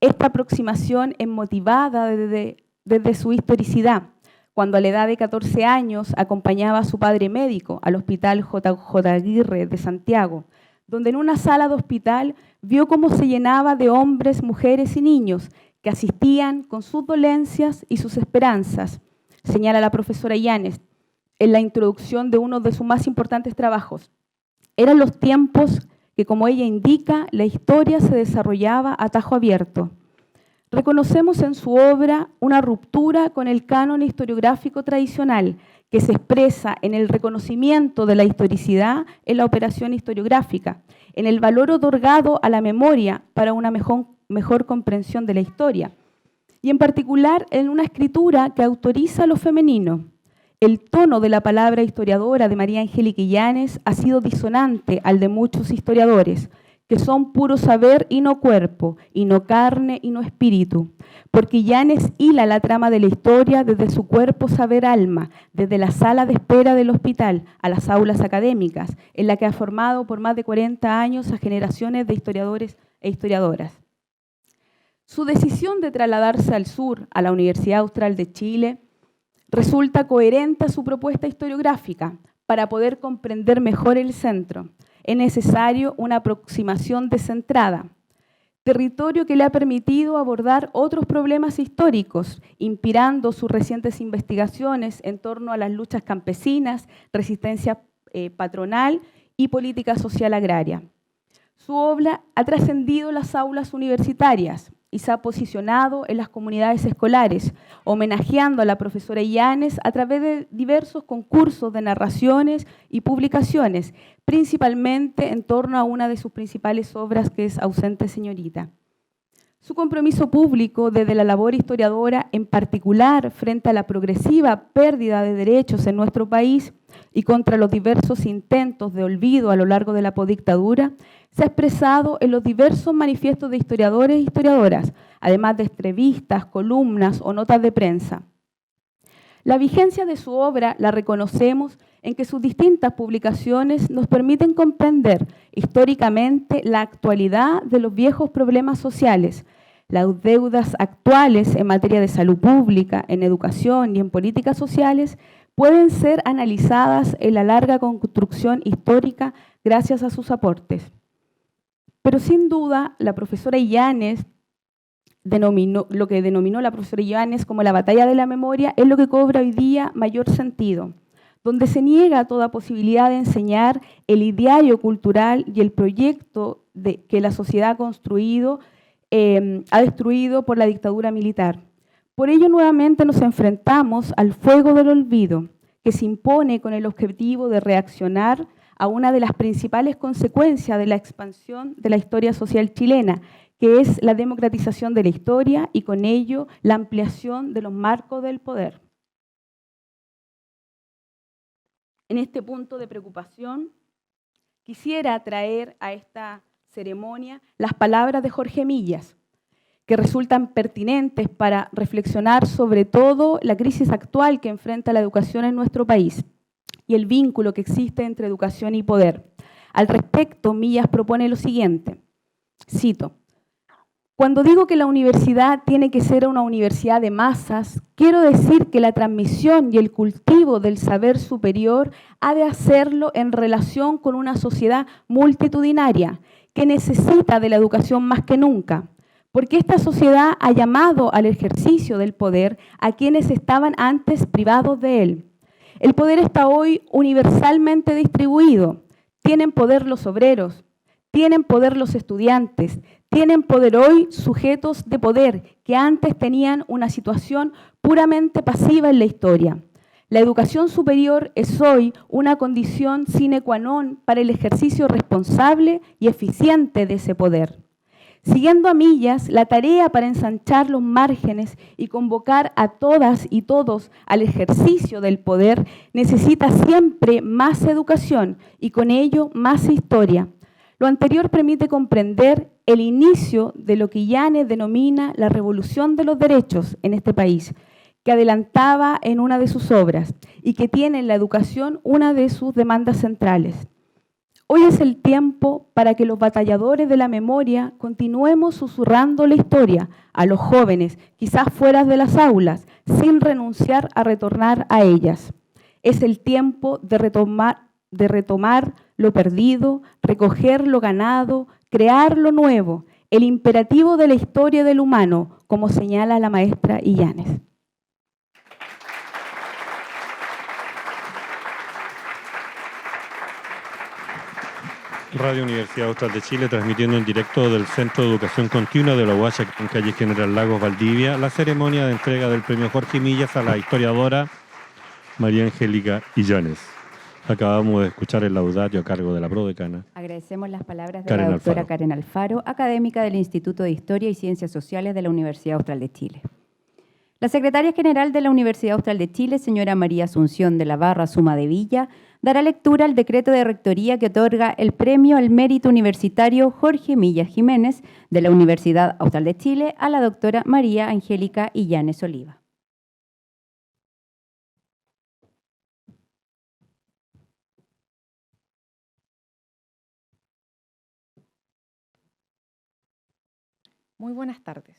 Esta aproximación es motivada desde su historicidad, cuando a la edad de 14 años acompañaba a su padre médico al Hospital J.J. Aguirre de Santiago, donde en una sala de hospital vio cómo se llenaba de hombres, mujeres y niños que asistían con sus dolencias y sus esperanzas, señala la profesora Illanes en la introducción de uno de sus más importantes trabajos. Eran los tiempos que, como ella indica, la historia se desarrollaba a tajo abierto. Reconocemos en su obra una ruptura con el canon historiográfico tradicional que se expresa en el reconocimiento de la historicidad en la operación historiográfica, en el valor otorgado a la memoria para una mejor comprensión de la historia, y en particular en una escritura que autoriza lo femenino. El tono de la palabra historiadora de María Angélica Illanes ha sido disonante al de muchos historiadores, que son puro saber y no cuerpo, y no carne y no espíritu, porque Illanes hila la trama de la historia desde su cuerpo saber alma, desde la sala de espera del hospital a las aulas académicas, en la que ha formado por más de 40 años a generaciones de historiadores e historiadoras. Su decisión de trasladarse al sur, a la Universidad Austral de Chile, resulta coherente a su propuesta historiográfica. Para poder comprender mejor el centro, es necesario una aproximación descentrada, territorio que le ha permitido abordar otros problemas históricos, inspirando sus recientes investigaciones en torno a las luchas campesinas, resistencia patronal y política social agraria. Su obra ha trascendido las aulas universitarias, y se ha posicionado en las comunidades escolares, homenajeando a la profesora Illanes a través de diversos concursos de narraciones y publicaciones, principalmente en torno a una de sus principales obras, que es Ausente Señorita. Su compromiso público desde la labor historiadora, en particular frente a la progresiva pérdida de derechos en nuestro país y contra los diversos intentos de olvido a lo largo de la posdictadura, se ha expresado en los diversos manifiestos de historiadores e historiadoras, además de entrevistas, columnas o notas de prensa. La vigencia de su obra la reconocemos en que sus distintas publicaciones nos permiten comprender históricamente la actualidad de los viejos problemas sociales, las deudas actuales en materia de salud pública, en educación y en políticas sociales pueden ser analizadas en la larga construcción histórica gracias a sus aportes. Pero sin duda, la profesora Illanes lo que denominó la profesora Illanes como la batalla de la memoria es lo que cobra hoy día mayor sentido, donde se niega toda posibilidad de enseñar el ideario cultural y el proyecto que la sociedad ha destruido por la dictadura militar. Por ello, nuevamente nos enfrentamos al fuego del olvido, que se impone con el objetivo de reaccionar a una de las principales consecuencias de la expansión de la historia social chilena, que es la democratización de la historia y con ello la ampliación de los marcos del poder. En este punto de preocupación, quisiera traer a esta ceremonia las palabras de Jorge Millas, que resultan pertinentes para reflexionar sobre todo la crisis actual que enfrenta la educación en nuestro país y el vínculo que existe entre educación y poder. Al respecto, Millas propone lo siguiente, cito: "Cuando digo que la universidad tiene que ser una universidad de masas, quiero decir que la transmisión y el cultivo del saber superior ha de hacerlo en relación con una sociedad multitudinaria que necesita de la educación más que nunca, porque esta sociedad ha llamado al ejercicio del poder a quienes estaban antes privados de él. El poder está hoy universalmente distribuido. Tienen poder los obreros, tienen poder los estudiantes, tienen poder hoy sujetos de poder que antes tenían una situación puramente pasiva en la historia. La educación superior es hoy una condición sine qua non para el ejercicio responsable y eficiente de ese poder. Siguiendo a Millas, la tarea para ensanchar los márgenes y convocar a todas y todos al ejercicio del poder necesita siempre más educación y con ello más historia. Lo anterior permite comprender el inicio de lo que Illanes denomina la revolución de los derechos en este país, que adelantaba en una de sus obras y que tiene en la educación una de sus demandas centrales. Hoy es el tiempo para que los batalladores de la memoria continuemos susurrando la historia a los jóvenes, quizás fuera de las aulas, sin renunciar a retornar a ellas. Es el tiempo de retomar lo perdido, recoger lo ganado, crear lo nuevo, el imperativo de la historia del humano, como señala la maestra Illanes. Radio Universidad Austral de Chile, transmitiendo en directo del Centro de Educación Continua de La Huacha, en calle General Lagos, Valdivia, la ceremonia de entrega del premio Jorge Millas a la historiadora María Angélica Illanes. Acabamos de escuchar el laudatio a cargo de la prodecana. Agradecemos las palabras de la doctora Karen Alfaro, académica del Instituto de Historia y Ciencias Sociales de la Universidad Austral de Chile. La secretaria general de la Universidad Austral de Chile, señora María Asunción de la Barra Suma de Villa, dará lectura al decreto de rectoría que otorga el premio al mérito universitario Jorge Millas Jiménez de la Universidad Austral de Chile a la doctora María Angélica Illanes Oliva. Muy buenas tardes.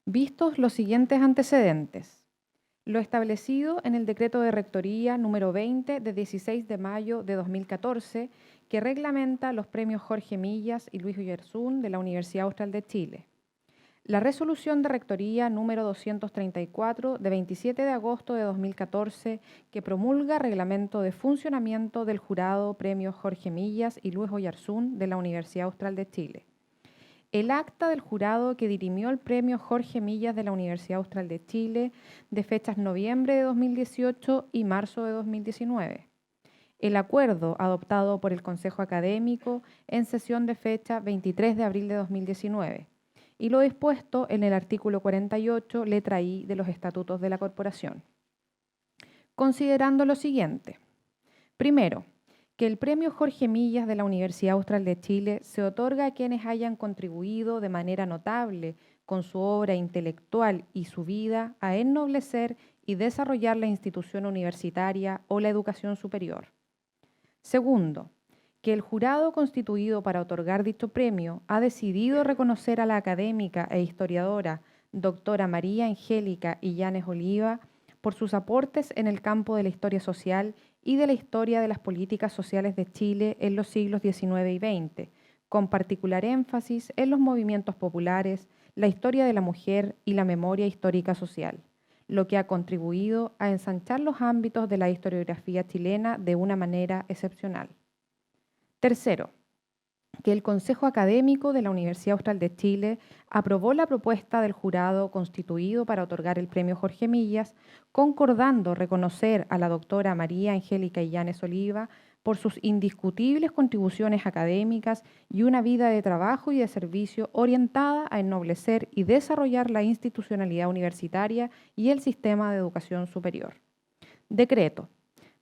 Vistos los siguientes antecedentes, lo establecido en el decreto de rectoría número 20 de 16 de mayo de 2014, que reglamenta los premios Jorge Millas y Luis Oyarzún de la Universidad Austral de Chile. La resolución de rectoría número 234 de 27 de agosto de 2014, que promulga reglamento de funcionamiento del jurado premios Jorge Millas y Luis Oyarzún de la Universidad Austral de Chile. el acta del jurado que dirimió el premio Jorge Millas de la Universidad Austral de Chile de fechas noviembre de 2018 y marzo de 2019. El acuerdo adoptado por el Consejo Académico en sesión de fecha 23 de abril de 2019 y lo dispuesto en el artículo 48, letra I de los estatutos de la Corporación. Considerando lo siguiente. Primero, que el premio Jorge Millas de la Universidad Austral de Chile se otorga a quienes hayan contribuido de manera notable con su obra intelectual y su vida a ennoblecer y desarrollar la institución universitaria o la educación superior. Segundo, que el jurado constituido para otorgar dicho premio ha decidido reconocer a la académica e historiadora doctora María Angélica Illanes Oliva por sus aportes en el campo de la historia social y de la historia de las políticas sociales de Chile en los siglos XIX y XX, con particular énfasis en los movimientos populares, la historia de la mujer y la memoria histórica social, lo que ha contribuido a ensanchar los ámbitos de la historiografía chilena de una manera excepcional. Tercero, que el Consejo Académico de la Universidad Austral de Chile aprobó la propuesta del jurado constituido para otorgar el premio Jorge Millas, concordando reconocer a la doctora María Angélica Illanes Oliva por sus indiscutibles contribuciones académicas y una vida de trabajo y de servicio orientada a ennoblecer y desarrollar la institucionalidad universitaria y el sistema de educación superior. Decreto.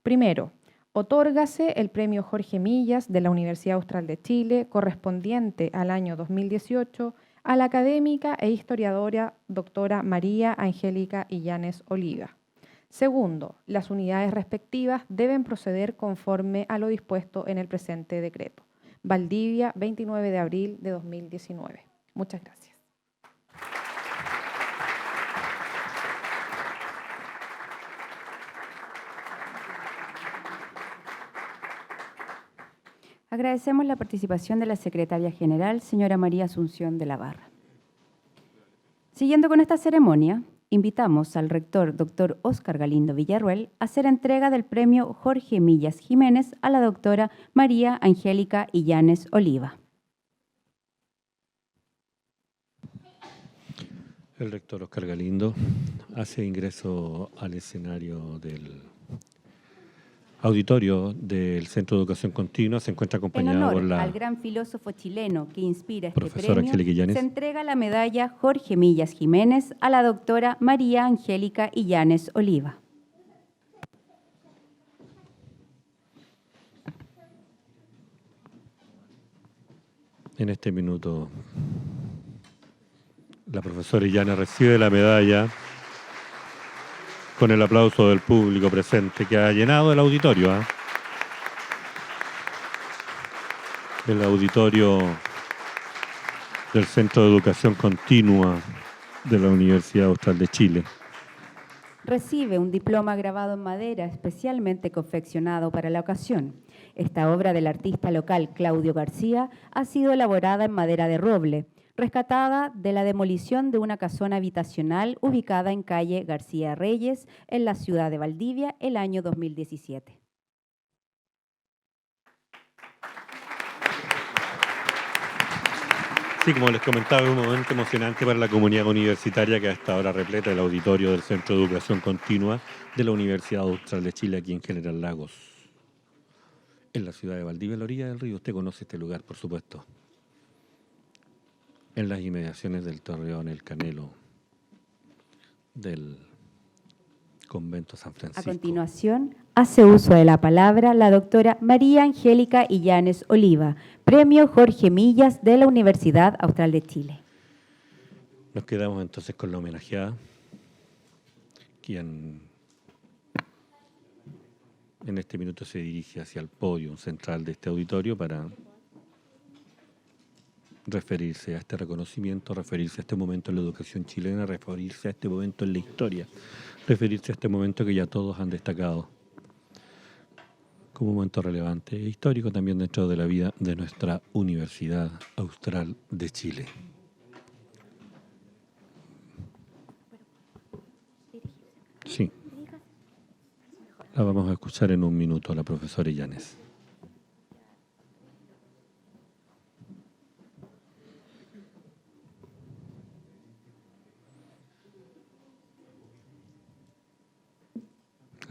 Primero, otórgase el premio Jorge Millas de la Universidad Austral de Chile correspondiente al año 2018 a la académica e historiadora doctora María Angélica Illanes Oliva. Segundo, las unidades respectivas deben proceder conforme a lo dispuesto en el presente decreto. Valdivia, 29 de abril de 2019. Muchas gracias. Agradecemos la participación de la Secretaria General, señora María Asunción de la Barra. Siguiendo con esta ceremonia, invitamos al rector, doctor Óscar Galindo Villarruel, a hacer entrega del premio Jorge Millas Jiménez a la doctora María Angélica Illanes Oliva. El rector Óscar Galindo hace ingreso al escenario del auditorio del Centro de Educación Continua. Se encuentra acompañado por la al gran filósofo chileno que inspira este profesora premio, Angélica Illanes. se entrega la medalla Jorge Millas Jiménez a la doctora María Angélica Illanes Oliva. En este minuto, la profesora Illanes recibe la medalla con el aplauso del público presente que ha llenado el auditorio. El auditorio del Centro de Educación Continua de la Universidad Austral de Chile. Recibe un diploma grabado en madera especialmente confeccionado para la ocasión. Esta obra del artista local Claudio García ha sido elaborada en madera de roble, rescatada de la demolición de una casona habitacional ubicada en calle García Reyes, en la ciudad de Valdivia, el año 2017. Sí, como les comentaba, es un momento emocionante para la comunidad universitaria que hasta ahora repleta el auditorio del Centro de Educación Continua de la Universidad Austral de Chile, aquí en General Lagos, en la ciudad de Valdivia, a la orilla del río. Usted conoce este lugar, por supuesto. En las inmediaciones del Torreón, el Canelo, del Convento San Francisco. A continuación, hace uso de la palabra la doctora María Angélica Illanes Oliva, Premio Jorge Millas de la Universidad Austral de Chile. Nos quedamos entonces con la homenajeada, quien en este minuto se dirige hacia el podio central de este auditorio para referirse a este reconocimiento, referirse a este momento en la educación chilena, referirse a este momento en la historia, referirse a este momento que ya todos han destacado como un momento relevante e histórico también dentro de la vida de nuestra Universidad Austral de Chile. Sí. La vamos a escuchar en un minuto a la profesora Illanes.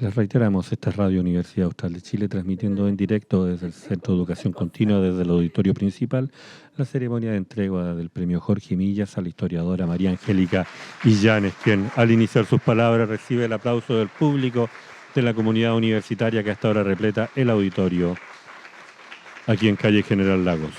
Les reiteramos, esta es Radio Universidad Austral de Chile, transmitiendo en directo desde el Centro de Educación Continua, desde el auditorio principal, la ceremonia de entrega del premio Jorge Millas a la historiadora María Angélica Illanes, quien al iniciar sus palabras recibe el aplauso del público de la comunidad universitaria que hasta ahora repleta el auditorio aquí en calle General Lagos.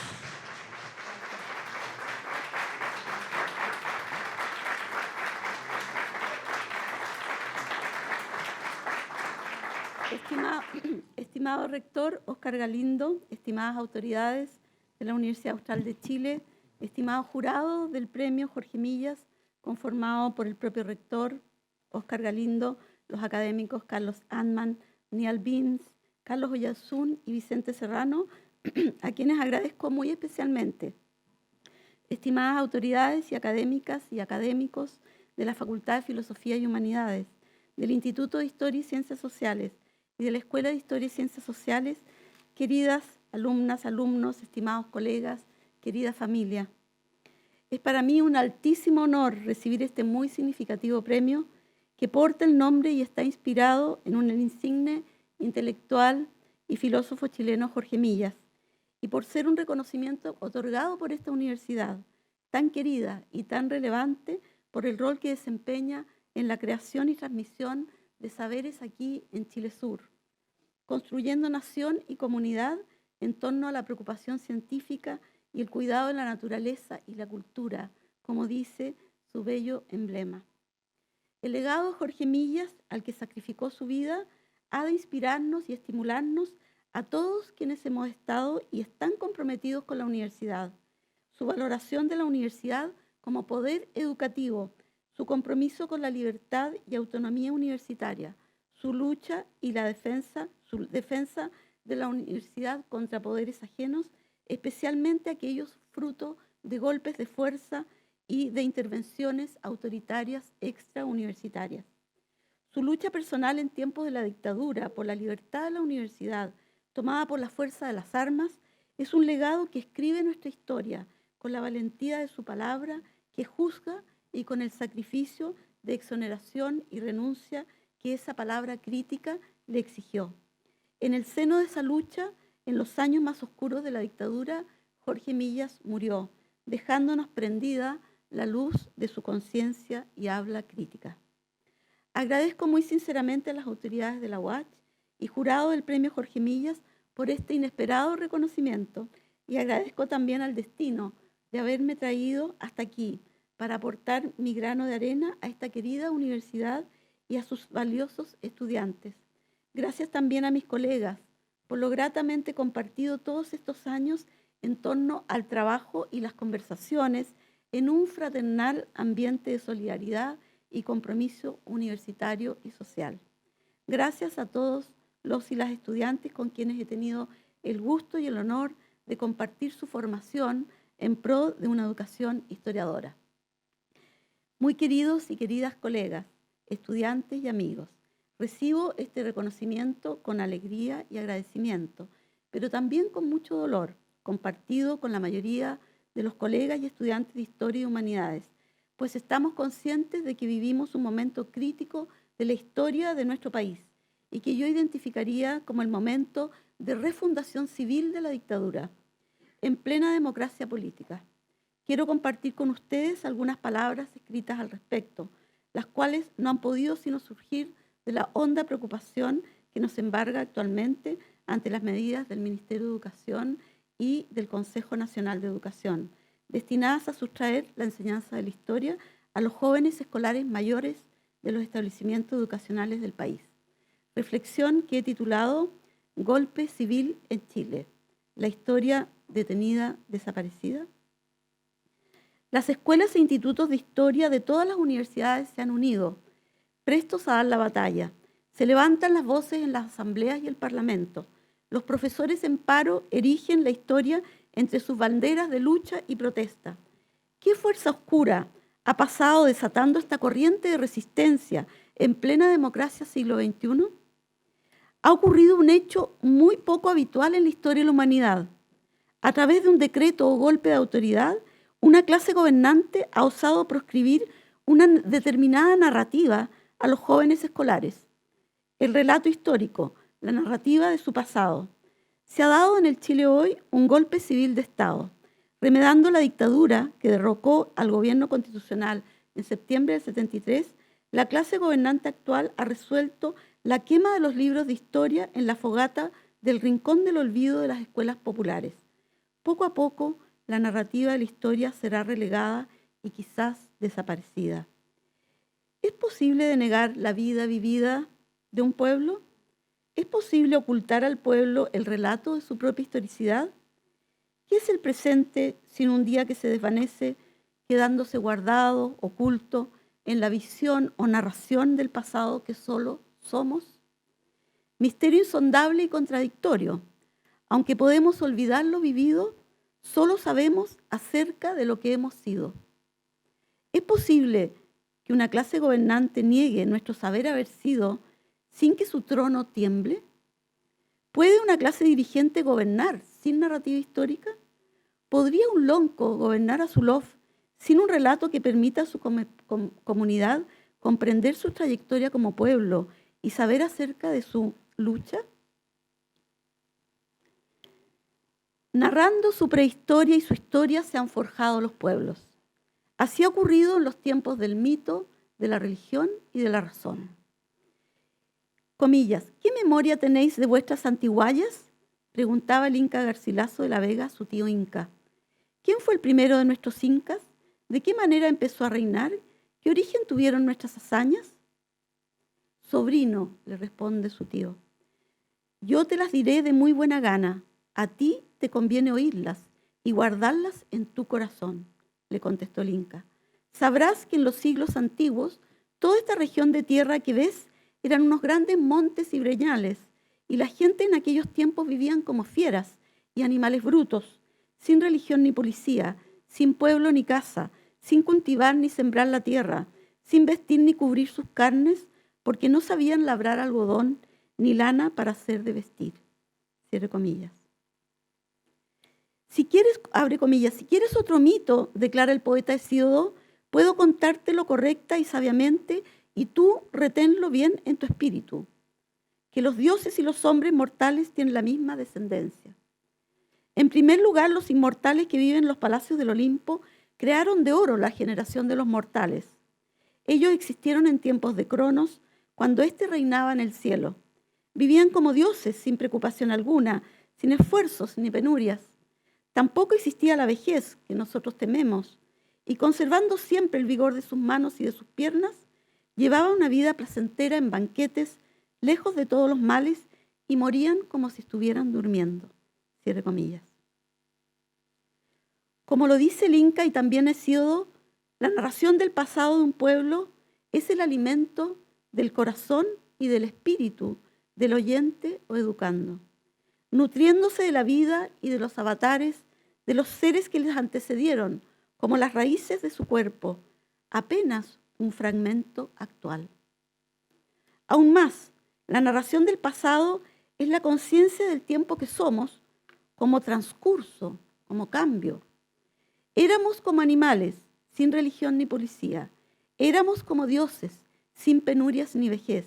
Estimado rector Óscar Galindo, estimadas autoridades de la Universidad Austral de Chile, estimado jurado del premio Jorge Millas, conformado por el propio rector Óscar Galindo, los académicos Carlos Antman, Niall Beams, Carlos Oyarzún y Vicente Serrano, a quienes agradezco muy especialmente. Estimadas autoridades y académicas y académicos de la Facultad de Filosofía y Humanidades, del Instituto de Historia y Ciencias Sociales y de la Escuela de Historia y Ciencias Sociales, queridas alumnas, alumnos, estimados colegas, querida familia. Es para mí un altísimo honor recibir este muy significativo premio que porta el nombre y está inspirado en un insigne intelectual y filósofo chileno, Jorge Millas, y por ser un reconocimiento otorgado por esta universidad, tan querida y tan relevante por el rol que desempeña en la creación y transmisión de saberes aquí en Chile Sur, construyendo nación y comunidad en torno a la preocupación científica y el cuidado de la naturaleza y la cultura, como dice su bello emblema. El legado de Jorge Millas, al que sacrificó su vida, ha de inspirarnos y estimularnos a todos quienes hemos estado y están comprometidos con la universidad, su valoración de la universidad como poder educativo, su compromiso con la libertad y autonomía universitaria, su lucha y su defensa de la universidad contra poderes ajenos, especialmente aquellos fruto de golpes de fuerza y de intervenciones autoritarias extrauniversitarias. Su lucha personal en tiempos de la dictadura por la libertad de la universidad, tomada por la fuerza de las armas, es un legado que escribe nuestra historia con la valentía de su palabra, que juzga y con el sacrificio de exoneración y renuncia que esa palabra crítica le exigió. En el seno de esa lucha, en los años más oscuros de la dictadura, Jorge Millas murió, dejándonos prendida la luz de su conciencia y habla crítica. Agradezco muy sinceramente a las autoridades de la UACH y jurado del premio Jorge Millas por este inesperado reconocimiento, y agradezco también al destino de haberme traído hasta aquí para aportar mi grano de arena a esta querida universidad y a sus valiosos estudiantes. Gracias también a mis colegas por lo gratamente compartido todos estos años en torno al trabajo y las conversaciones en un fraternal ambiente de solidaridad y compromiso universitario y social. Gracias a todos los y las estudiantes con quienes he tenido el gusto y el honor de compartir su formación en pro de una educación historiadora. Muy queridos y queridas colegas, estudiantes y amigos, recibo este reconocimiento con alegría y agradecimiento, pero también con mucho dolor, compartido con la mayoría de los colegas y estudiantes de Historia y Humanidades, pues estamos conscientes de que vivimos un momento crítico de la historia de nuestro país y que yo identificaría como el momento de refundación civil de la dictadura, en plena democracia política. Quiero compartir con ustedes algunas palabras escritas al respecto, las cuales no han podido sino surgir de la honda preocupación que nos embarga actualmente ante las medidas del Ministerio de Educación y del Consejo Nacional de Educación, destinadas a sustraer la enseñanza de la historia a los jóvenes escolares mayores de los establecimientos educacionales del país. Reflexión que he titulado Golpe Civil en Chile, la historia detenida, desaparecida. Las escuelas e institutos de historia de todas las universidades se han unido, prestos a dar la batalla. Se levantan las voces en las asambleas y el Parlamento. Los profesores en paro erigen la historia entre sus banderas de lucha y protesta. ¿Qué fuerza oscura ha pasado desatando esta corriente de resistencia en plena democracia siglo XXI? Ha ocurrido un hecho muy poco habitual en la historia de la humanidad. A través de un decreto o golpe de autoridad, una clase gobernante ha osado proscribir una determinada narrativa a los jóvenes escolares. el relato histórico, la narrativa de su pasado. Se ha dado en el Chile hoy un golpe civil de Estado, remedando la dictadura que derrocó al gobierno constitucional en septiembre del 73. La clase gobernante actual ha resuelto la quema de los libros de historia en la fogata del rincón del olvido de las escuelas populares. Poco a poco, la narrativa de la historia será relegada y quizás desaparecida. ¿Es posible denegar la vida vivida de un pueblo? ¿Es posible ocultar al pueblo el relato de su propia historicidad? ¿Qué es el presente sin un día que se desvanece, quedándose guardado, oculto, en la visión o narración del pasado que solo somos? Misterio insondable y contradictorio. Aunque podemos olvidar lo vivido, solo sabemos acerca de lo que hemos sido. ¿Es posible que una clase gobernante niegue nuestro saber haber sido sin que su trono tiemble? ¿Puede una clase dirigente gobernar sin narrativa histórica? ¿Podría un lonco gobernar a su lof sin un relato que permita a su comunidad comprender su trayectoria como pueblo y saber acerca de su lucha? Narrando su prehistoria y su historia se han forjado los pueblos. Así ha ocurrido en los tiempos del mito, de la religión y de la razón. Comillas, ¿qué memoria tenéis de vuestras antiguallas? Preguntaba el Inca Garcilaso de la Vega a su tío Inca. ¿Quién fue el primero de nuestros incas? ¿De qué manera empezó a reinar? ¿Qué origen tuvieron nuestras hazañas? Sobrino, le responde su tío, yo te las diré de muy buena gana. A ti te conviene oírlas y guardarlas en tu corazón, le contestó el Inca. Sabrás que en los siglos antiguos toda esta región de tierra que ves eran unos grandes montes y breñales, y la gente en aquellos tiempos vivían como fieras y animales brutos, sin religión ni policía, sin pueblo ni casa, sin cultivar ni sembrar la tierra, sin vestir ni cubrir sus carnes, porque no sabían labrar algodón ni lana para hacer de vestir. Cierre comillas. Si quieres, abre comillas, si quieres otro mito, declara el poeta Hesíodo, puedo contártelo correcta y sabiamente y tú reténlo bien en tu espíritu, que los dioses y los hombres mortales tienen la misma descendencia. En primer lugar, los inmortales que viven en los palacios del Olimpo crearon de oro la generación de los mortales. Ellos existieron en tiempos de Cronos, cuando éste reinaba en el cielo. Vivían como dioses, sin preocupación alguna, sin esfuerzos ni penurias. Tampoco existía la vejez que nosotros tememos, y conservando siempre el vigor de sus manos y de sus piernas, llevaba una vida placentera en banquetes, lejos de todos los males, y morían como si estuvieran durmiendo. Cierre comillas. Como lo dice el Inca y también Hesíodo, la narración del pasado de un pueblo es el alimento del corazón y del espíritu del oyente o educando, nutriéndose de la vida y de los avatares de los seres que les antecedieron, como las raíces de su cuerpo, apenas un fragmento actual. Aún más, la narración del pasado es la conciencia del tiempo que somos, como transcurso, como cambio. Éramos como animales, sin religión ni policía. Éramos como dioses, sin penurias ni vejez.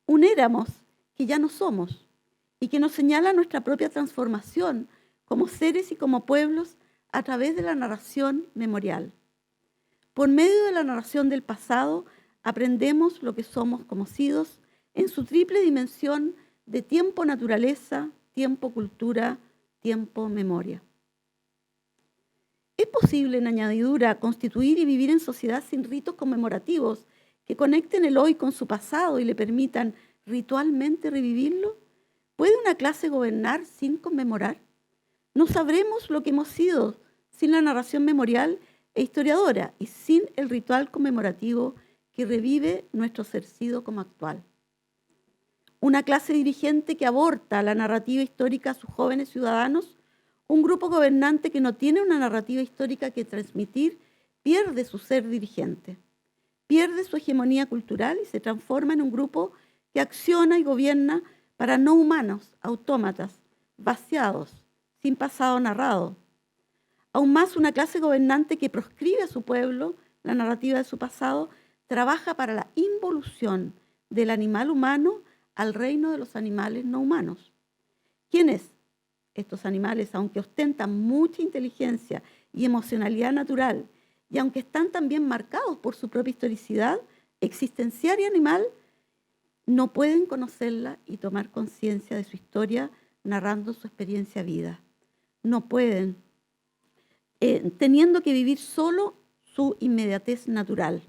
Un éramos que ya no somos y que nos señala nuestra propia transformación como seres y como pueblos a través de la narración memorial. Por medio de la narración del pasado aprendemos lo que somos conocidos en su triple dimensión de tiempo-naturaleza, tiempo-cultura, tiempo-memoria. ¿Es posible, en añadidura, constituir y vivir en sociedad sin ritos conmemorativos que conecten el hoy con su pasado y le permitan ritualmente revivirlo? ¿Puede una clase gobernar sin conmemorar? No sabremos lo que hemos sido sin la narración memorial e historiadora y sin el ritual conmemorativo que revive nuestro ser sido como actual. Una clase dirigente que aborta la narrativa histórica a sus jóvenes ciudadanos, un grupo gobernante que no tiene una narrativa histórica que transmitir, pierde su ser dirigente, pierde su hegemonía cultural y se transforma en un grupo que acciona y gobierna para no humanos, autómatas, vaciados, sin pasado narrado. Aún más, una clase gobernante que proscribe a su pueblo la narrativa de su pasado, trabaja para la involución del animal humano al reino de los animales no humanos. ¿Quiénes? Estos animales, aunque ostentan mucha inteligencia y emocionalidad natural, y aunque están también marcados por su propia historicidad existencial y animal, no pueden conocerla y tomar conciencia de su historia narrando su experiencia vida. No pueden, teniendo que vivir solo su inmediatez natural.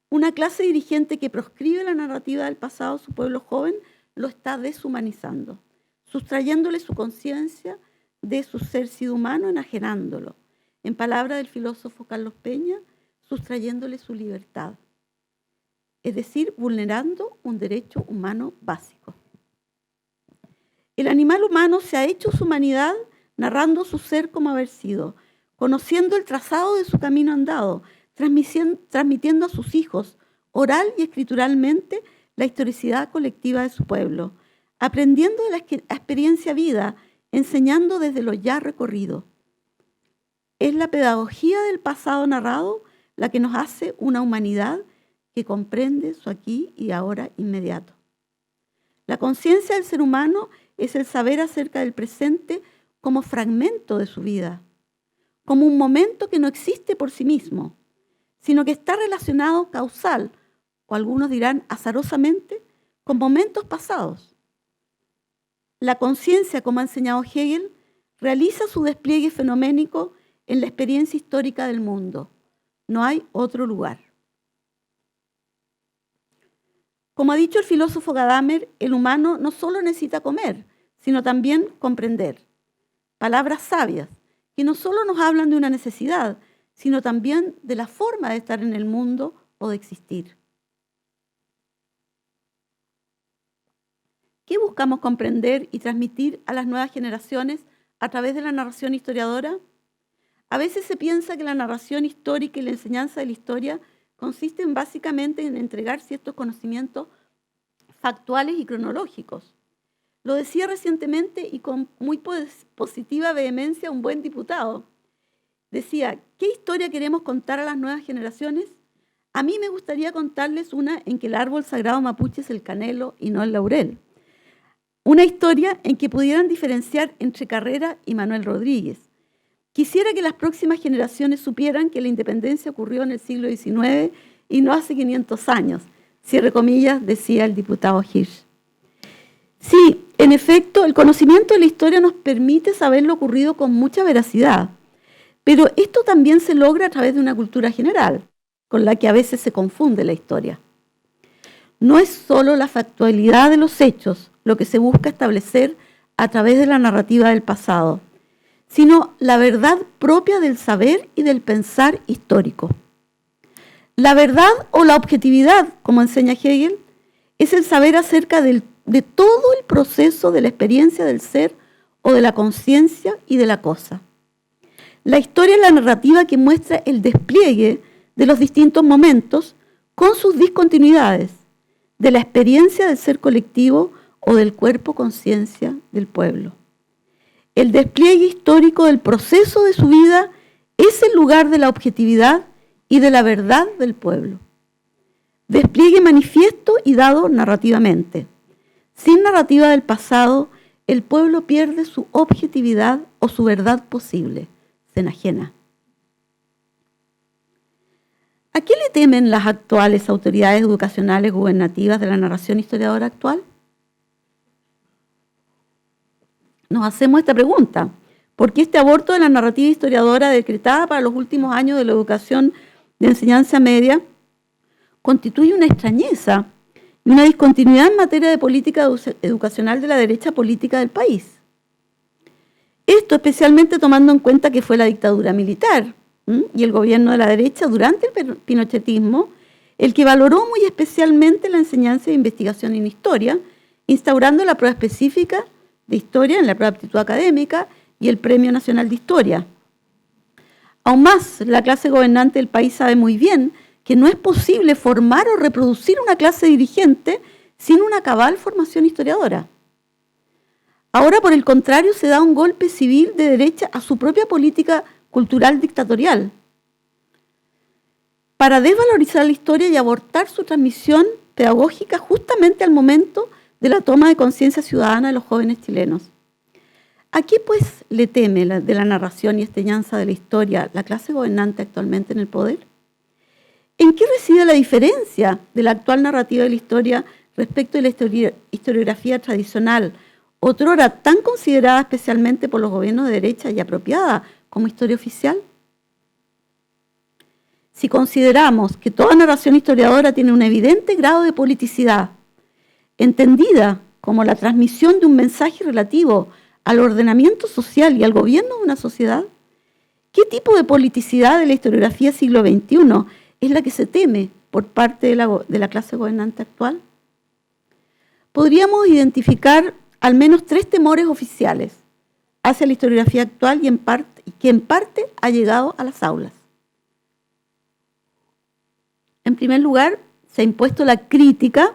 Una clase dirigente que proscribe la narrativa del pasado a su pueblo joven lo está deshumanizando, sustrayéndole su conciencia de su ser sido humano, enajenándolo. En palabras del filósofo Carlos Peña, sustrayéndole su libertad. Es decir, vulnerando un derecho humano básico. El animal humano se ha hecho su humanidad narrando su ser como haber sido, conociendo el trazado de su camino andado, transmitiendo a sus hijos, oral y escrituralmente, la historicidad colectiva de su pueblo, aprendiendo de la experiencia vida, enseñando desde lo ya recorrido. Es la pedagogía del pasado narrado la que nos hace una humanidad que comprende su aquí y ahora inmediato. La conciencia del ser humano es el saber acerca del presente como fragmento de su vida, como un momento que no existe por sí mismo, sino que está relacionado causal, o algunos dirán azarosamente, con momentos pasados. La conciencia, como ha enseñado Hegel, realiza su despliegue fenoménico en la experiencia histórica del mundo. No hay otro lugar. Como ha dicho el filósofo Gadamer, el humano no solo necesita comer, sino también comprender. Palabras sabias, que no solo nos hablan de una necesidad, sino también de la forma de estar en el mundo o de existir. ¿Qué buscamos comprender y transmitir a las nuevas generaciones a través de la narración historiadora? A veces se piensa que la narración histórica y la enseñanza de la historia consisten básicamente en entregar ciertos conocimientos factuales y cronológicos. Lo decía recientemente y con muy positiva vehemencia un buen diputado. Decía, ¿qué historia queremos contar a las nuevas generaciones? A mí me gustaría contarles una en que el árbol sagrado mapuche es el canelo y no el laurel. Una historia en que pudieran diferenciar entre Carrera y Manuel Rodríguez. Quisiera que las próximas generaciones supieran que la independencia ocurrió en el siglo XIX y no hace 500 años, cierre comillas, decía el diputado Hirsch. Sí, en efecto, el conocimiento de la historia nos permite saber lo ocurrido con mucha veracidad, pero esto también se logra a través de una cultura general, con la que a veces se confunde la historia. No es solo la factualidad de los hechos lo que se busca establecer a través de la narrativa del pasado, sino la verdad propia del saber y del pensar histórico. La verdad o la objetividad, como enseña Hegel, es el saber acerca de todo el proceso de la experiencia del ser o de la conciencia y de la cosa. La historia es la narrativa que muestra el despliegue de los distintos momentos con sus discontinuidades, de la experiencia del ser colectivo o del cuerpo-conciencia del pueblo. El despliegue histórico del proceso de su vida es el lugar de la objetividad y de la verdad del pueblo. Despliegue manifiesto y dado narrativamente. Sin narrativa del pasado, el pueblo pierde su objetividad o su verdad posible, se enajena. ¿A qué le temen las actuales autoridades educacionales gubernativas de la narración historiadora actual? Nos hacemos esta pregunta. ¿Por qué este aborto de la narrativa historiadora decretada para los últimos años de la educación de enseñanza media constituye una extrañeza y una discontinuidad en materia de política educacional de la derecha política del país? Esto especialmente tomando en cuenta que fue la dictadura militar y el gobierno de la derecha durante el pinochetismo el que valoró muy especialmente la enseñanza de investigación en historia, instaurando la prueba específica de historia en la prueba de aptitud académica y el Premio Nacional de Historia. Aún más, la clase gobernante del país sabe muy bien que no es posible formar o reproducir una clase dirigente sin una cabal formación historiadora. Ahora, por el contrario, se da un golpe civil de derecha a su propia política cultural dictatorial para desvalorizar la historia y abortar su transmisión pedagógica justamente al momento de la toma de conciencia ciudadana de los jóvenes chilenos. ¿A qué pues le teme de la narración y enseñanza de la historia la clase gobernante actualmente en el poder? ¿En qué reside la diferencia de la actual narrativa de la historia respecto de la historiografía tradicional, otrora tan considerada especialmente por los gobiernos de derecha y apropiada como historia oficial? Si consideramos que toda narración historiadora tiene un evidente grado de politicidad, entendida como la transmisión de un mensaje relativo al ordenamiento social y al gobierno de una sociedad, ¿qué tipo de politicidad de la historiografía siglo XXI es la que se teme por parte de la clase gobernante actual? Podríamos identificar al menos 3 temores oficiales hacia la historiografía actual y que en parte ha llegado a las aulas. En primer lugar, se ha impuesto la crítica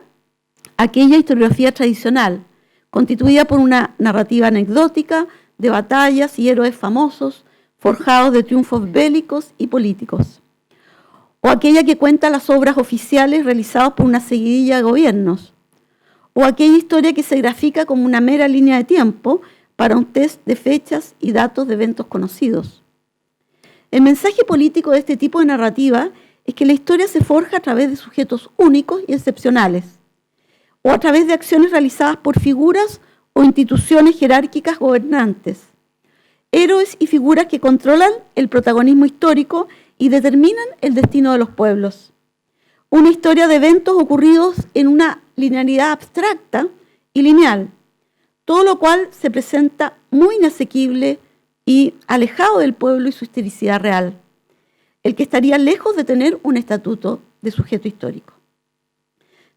a aquella historiografía tradicional, constituida por una narrativa anecdótica de batallas y héroes famosos, forjados de triunfos bélicos y políticos, o aquella que cuenta las obras oficiales realizadas por una seguidilla de gobiernos, o aquella historia que se grafica como una mera línea de tiempo para un test de fechas y datos de eventos conocidos. El mensaje político de este tipo de narrativa es que la historia se forja a través de sujetos únicos y excepcionales, o a través de acciones realizadas por figuras o instituciones jerárquicas gobernantes, héroes y figuras que controlan el protagonismo histórico y determinan el destino de los pueblos. Una historia de eventos ocurridos en una linealidad abstracta y lineal, todo lo cual se presenta muy inasequible y alejado del pueblo y su historicidad real, el que estaría lejos de tener un estatuto de sujeto histórico.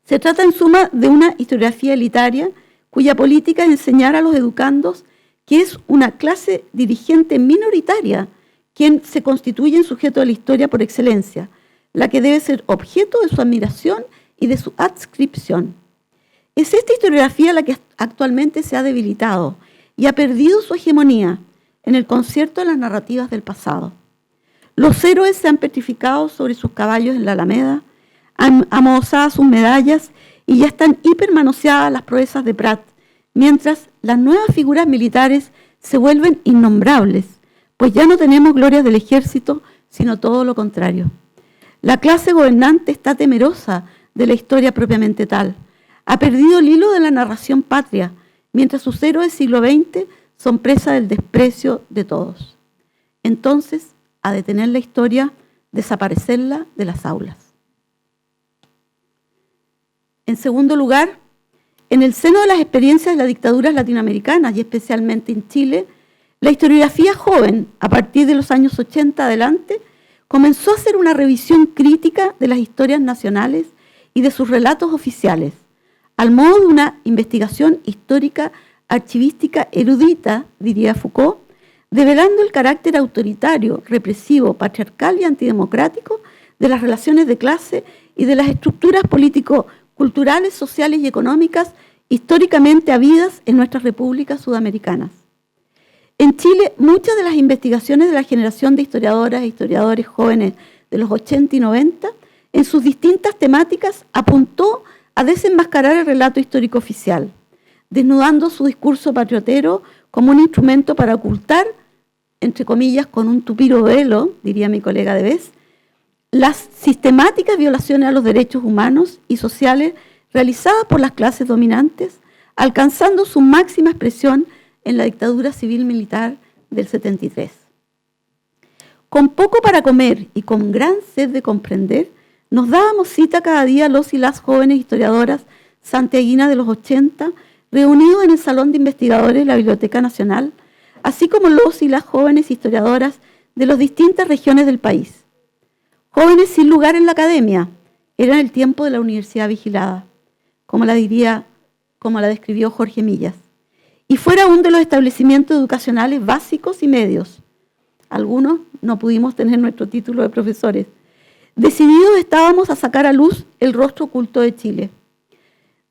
Se trata en suma de una historiografía elitaria cuya política es enseñar a los educandos que es una clase dirigente minoritaria quien se constituye en sujeto de la historia por excelencia, la que debe ser objeto de su admiración y de su adscripción. Es esta historiografía la que actualmente se ha debilitado y ha perdido su hegemonía en el concierto de las narrativas del pasado. Los héroes se han petrificado sobre sus caballos en la Alameda, han amosadas sus medallas y ya están hipermanoseadas las proezas de Prat, mientras las nuevas figuras militares se vuelven innombrables, pues ya no tenemos glorias del ejército, sino todo lo contrario. La clase gobernante está temerosa de la historia propiamente tal. Ha perdido el hilo de la narración patria, mientras sus héroes del siglo XX son presa del desprecio de todos. Entonces, a detener la historia, desaparecerla de las aulas. En segundo lugar, en el seno de las experiencias de las dictaduras latinoamericanas y especialmente en Chile, la historiografía joven, a partir de los años 80 adelante, comenzó a hacer una revisión crítica de las historias nacionales y de sus relatos oficiales, al modo de una investigación histórica archivística erudita, diría Foucault, develando el carácter autoritario, represivo, patriarcal y antidemocrático de las relaciones de clase y de las estructuras político-culturales, sociales y económicas históricamente habidas en nuestras repúblicas sudamericanas. En Chile, muchas de las investigaciones de la generación de historiadoras e historiadores jóvenes de los 80 y 90, en sus distintas temáticas, apuntó a desenmascarar el relato histórico oficial, desnudando su discurso patriotero como un instrumento para ocultar, entre comillas, con un tupido velo, diría mi colega Debes, las sistemáticas violaciones a los derechos humanos y sociales realizadas por las clases dominantes, alcanzando su máxima expresión en la dictadura civil-militar del 73. Con poco para comer y con gran sed de comprender, nos dábamos cita cada día los y las jóvenes historiadoras santiaguinas de los 80, reunidos en el Salón de Investigadores de la Biblioteca Nacional, así como los y las jóvenes historiadoras de las distintas regiones del país. Jóvenes sin lugar en la academia, eran el tiempo de la universidad vigilada, como la describió Jorge Millas, y fuera aún de los establecimientos educacionales básicos y medios. Algunos no pudimos tener nuestro título de profesores. Decididos estábamos a sacar a luz el rostro oculto de Chile.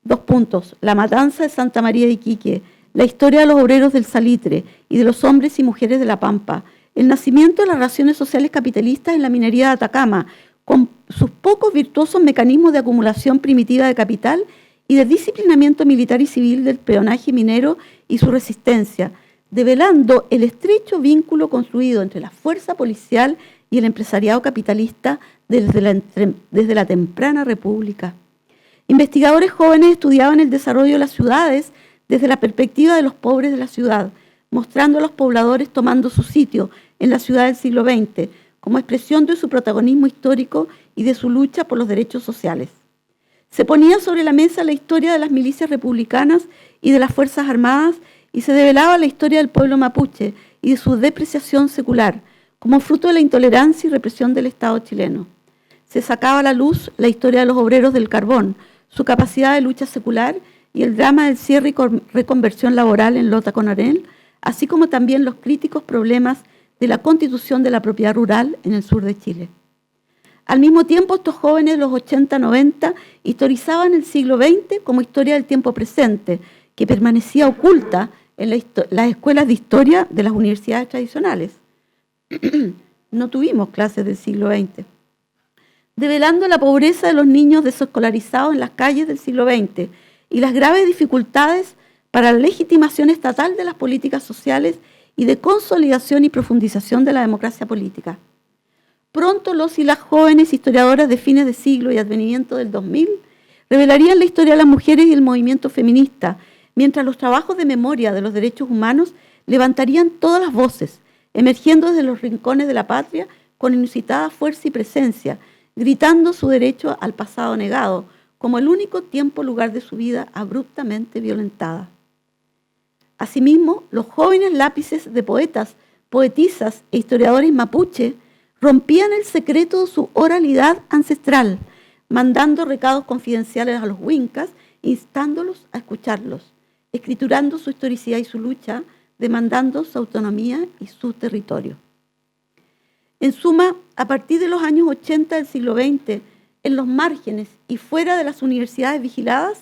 2 puntos. La matanza de Santa María de Iquique, la historia de los obreros del salitre y de los hombres y mujeres de La Pampa, el nacimiento de las relaciones sociales capitalistas en la minería de Atacama, con sus pocos virtuosos mecanismos de acumulación primitiva de capital y de disciplinamiento militar y civil del peonaje minero y su resistencia, develando el estrecho vínculo construido entre la fuerza policial y el empresariado capitalista desde la temprana república. Investigadores jóvenes estudiaban el desarrollo de las ciudades desde la perspectiva de los pobres de la ciudad, mostrando a los pobladores tomando su sitio en la ciudad del siglo XX como expresión de su protagonismo histórico y de su lucha por los derechos sociales. Se ponía sobre la mesa la historia de las milicias republicanas y de las Fuerzas Armadas y se develaba la historia del pueblo mapuche y de su depreciación secular, como fruto de la intolerancia y represión del Estado chileno. Se sacaba a la luz la historia de los obreros del carbón, su capacidad de lucha secular y el drama del cierre y reconversión laboral en Lota con Arenal, así como también los críticos problemas de la constitución de la propiedad rural en el sur de Chile. Al mismo tiempo, estos jóvenes de los 80-90 historizaban el siglo XX como historia del tiempo presente, que permanecía oculta en las escuelas de historia de las universidades tradicionales. No tuvimos clases del siglo XX. Develando la pobreza de los niños desescolarizados en las calles del siglo XX y las graves dificultades para la legitimación estatal de las políticas sociales y de consolidación y profundización de la democracia política. Pronto los y las jóvenes historiadoras de fines de siglo y advenimiento del 2000 revelarían la historia de las mujeres y el movimiento feminista, mientras los trabajos de memoria de los derechos humanos levantarían todas las voces, emergiendo desde los rincones de la patria con inusitada fuerza y presencia, gritando su derecho al pasado negado, como el único tiempo-lugar de su vida abruptamente violentada. Asimismo, los jóvenes lápices de poetas, poetisas e historiadores mapuche rompían el secreto de su oralidad ancestral, mandando recados confidenciales a los huincas, instándolos a escucharlos, escriturando su historicidad y su lucha, demandando su autonomía y su territorio. En suma, a partir de los años 80 del siglo XX, en los márgenes y fuera de las universidades vigiladas,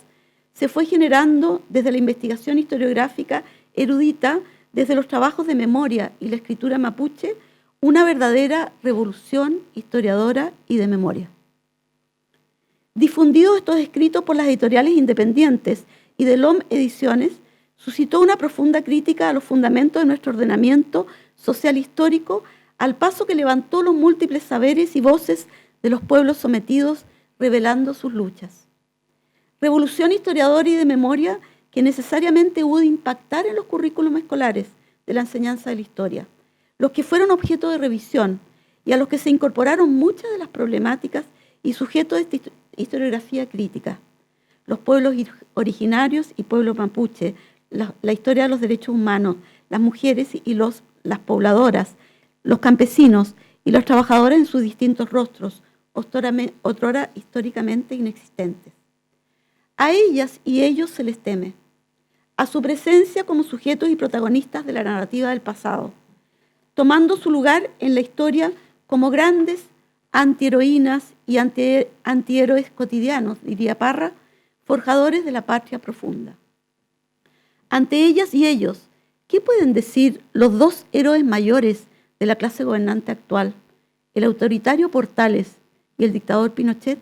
se fue generando desde la investigación historiográfica erudita, desde los trabajos de memoria y la escritura mapuche, una verdadera revolución historiadora y de memoria. Difundidos estos escritos por las editoriales independientes y de LOM Ediciones, suscitó una profunda crítica a los fundamentos de nuestro ordenamiento social histórico, al paso que levantó los múltiples saberes y voces de los pueblos sometidos, revelando sus luchas. Revolución historiadora y de memoria que necesariamente hubo de impactar en los currículums escolares de la enseñanza de la historia, los que fueron objeto de revisión y a los que se incorporaron muchas de las problemáticas y sujetos de esta historiografía crítica. Los pueblos originarios y pueblos mapuche, la historia de los derechos humanos, las mujeres y las pobladoras, los campesinos y los trabajadores en sus distintos rostros, otrora históricamente inexistentes. A ellas y ellos se les teme, a su presencia como sujetos y protagonistas de la narrativa del pasado, tomando su lugar en la historia como grandes antiheroínas y antihéroes cotidianos, diría Parra, forjadores de la patria profunda. Ante ellas y ellos, ¿qué pueden decir los dos héroes mayores de la clase gobernante actual, el autoritario Portales y el dictador Pinochet?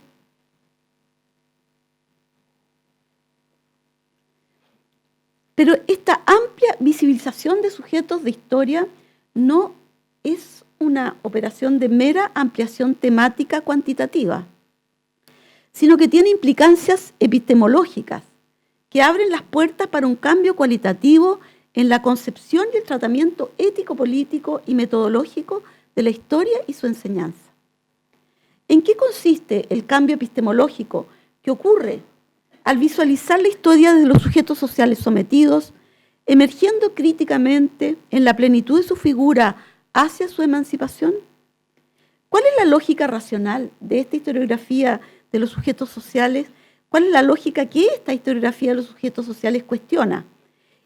Pero esta amplia visibilización de sujetos de historia no es una operación de mera ampliación temática cuantitativa, sino que tiene implicancias epistemológicas que abren las puertas para un cambio cualitativo en la concepción y el tratamiento ético-político y metodológico de la historia y su enseñanza. ¿En qué consiste el cambio epistemológico que ocurre al visualizar la historia desde los sujetos sociales sometidos, emergiendo críticamente en la plenitud de su figura hacia su emancipación? ¿Cuál es la lógica racional de esta historiografía de los sujetos sociales? ¿Cuál es la lógica que esta historiografía de los sujetos sociales cuestiona?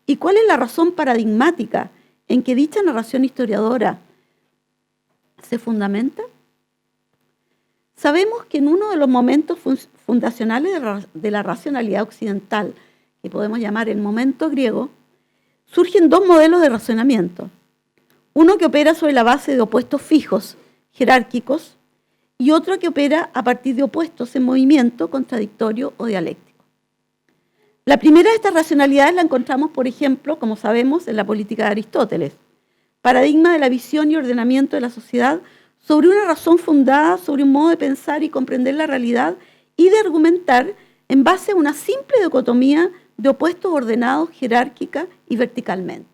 ¿Y cuál es la razón paradigmática en que dicha narración historiadora se fundamenta? Sabemos que en uno de los momentos fundacionales de la racionalidad occidental, que podemos llamar el momento griego, surgen dos modelos de razonamiento. Uno que opera sobre la base de opuestos fijos, jerárquicos, y otro que opera a partir de opuestos en movimiento, contradictorio o dialéctico. La primera de estas racionalidades la encontramos, por ejemplo, como sabemos, en la política de Aristóteles, paradigma de la visión y ordenamiento de la sociedad sobre una razón fundada, sobre un modo de pensar y comprender la realidad y de argumentar en base a una simple dicotomía de opuestos ordenados jerárquica y verticalmente.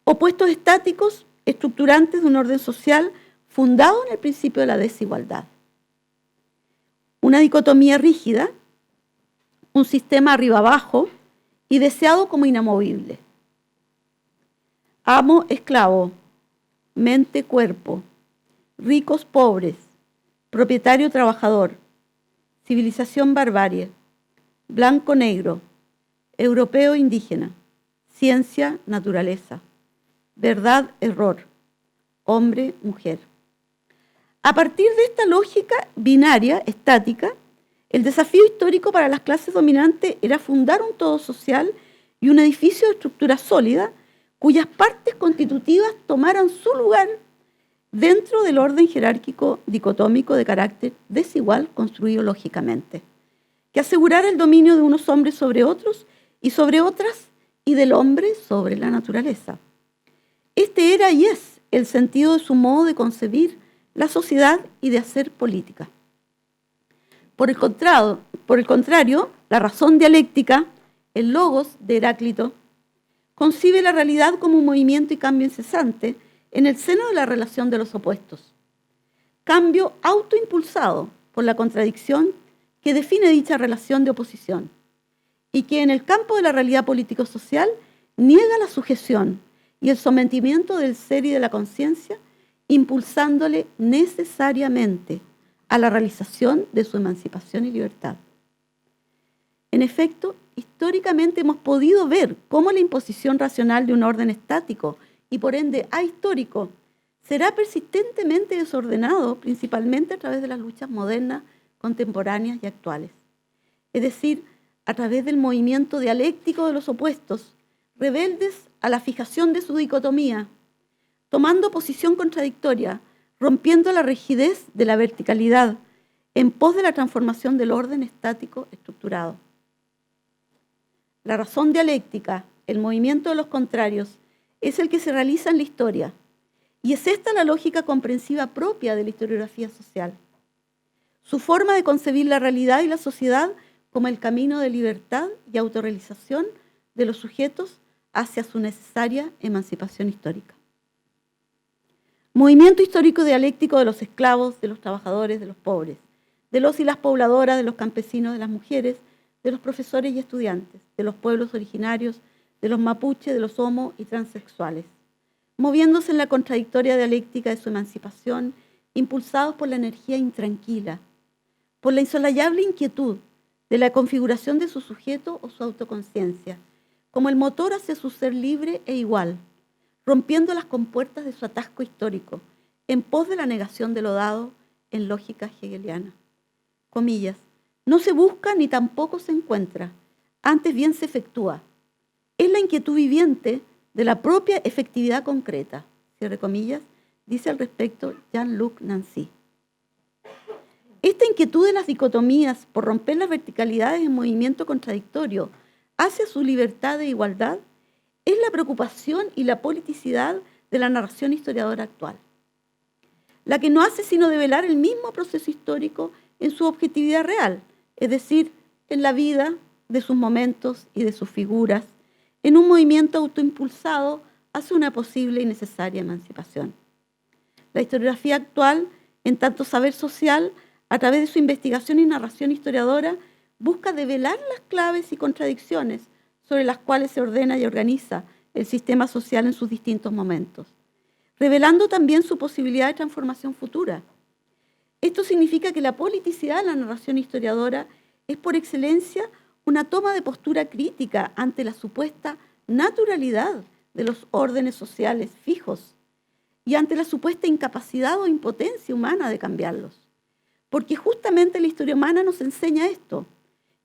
Opuestos estáticos, estructurantes de un orden social fundado en el principio de la desigualdad. Una dicotomía rígida, un sistema arriba-abajo y deseado como inamovible. Amo-esclavo, mente-cuerpo, ricos-pobres, propietario-trabajador, civilización-barbarie, blanco-negro, europeo-indígena, ciencia-naturaleza, verdad-error, hombre-mujer. A partir de esta lógica binaria, estática, el desafío histórico para las clases dominantes era fundar un todo social y un edificio de estructura sólida cuyas partes constitutivas tomaran su lugar dentro del orden jerárquico dicotómico de carácter desigual construido lógicamente, que asegurara el dominio de unos hombres sobre otros y sobre otras y del hombre sobre la naturaleza. Este era y es el sentido de su modo de concebir la sociedad y de hacer política. Por el contrario, la razón dialéctica, el logos de Heráclito, concibe la realidad como un movimiento y cambio incesante en el seno de la relación de los opuestos. Cambio autoimpulsado por la contradicción que define dicha relación de oposición y que en el campo de la realidad político-social niega la sujeción y el sometimiento del ser y de la conciencia, impulsándole necesariamente a la realización de su emancipación y libertad. En efecto, históricamente hemos podido ver cómo la imposición racional de un orden estático y por ende ahistórico será persistentemente desordenado principalmente a través de las luchas modernas, contemporáneas y actuales. Es decir, a través del movimiento dialéctico de los opuestos, rebeldes a la fijación de su dicotomía, tomando posición contradictoria, rompiendo la rigidez de la verticalidad en pos de la transformación del orden estático estructurado. La razón dialéctica, el movimiento de los contrarios, es el que se realiza en la historia, y es esta la lógica comprensiva propia de la historiografía social. Su forma de concebir la realidad y la sociedad como el camino de libertad y autorrealización de los sujetos hacia su necesaria emancipación histórica. Movimiento histórico dialéctico de los esclavos, de los trabajadores, de los pobres, de los y las pobladoras, de los campesinos, de las mujeres, de los profesores y estudiantes, de los pueblos originarios, de los mapuches, de los homo y transexuales, moviéndose en la contradictoria dialéctica de su emancipación, impulsados por la energía intranquila, por la insolayable inquietud de la configuración de su sujeto o su autoconciencia, como el motor hacia su ser libre e igual, rompiendo las compuertas de su atasco histórico, en pos de la negación de lo dado en lógica hegeliana. Comillas, no se busca ni tampoco se encuentra, antes bien se efectúa. Es la inquietud viviente de la propia efectividad concreta, cierre comillas, dice al respecto Jean-Luc Nancy. Esta inquietud de las dicotomías por romper las verticalidades en movimiento contradictorio hacia su libertad e igualdad es la preocupación y la politicidad de la narración historiadora actual, la que no hace sino develar el mismo proceso histórico en su objetividad real, es decir, en la vida de sus momentos y de sus figuras, en un movimiento autoimpulsado hacia una posible y necesaria emancipación. La historiografía actual, en tanto saber social, a través de su investigación y narración historiadora, busca develar las claves y contradicciones sobre las cuales se ordena y organiza el sistema social en sus distintos momentos, revelando también su posibilidad de transformación futura. Esto significa que la politicidad de la narración historiadora es por excelencia una toma de postura crítica ante la supuesta naturalidad de los órdenes sociales fijos y ante la supuesta incapacidad o impotencia humana de cambiarlos. Porque justamente la historia humana nos enseña esto,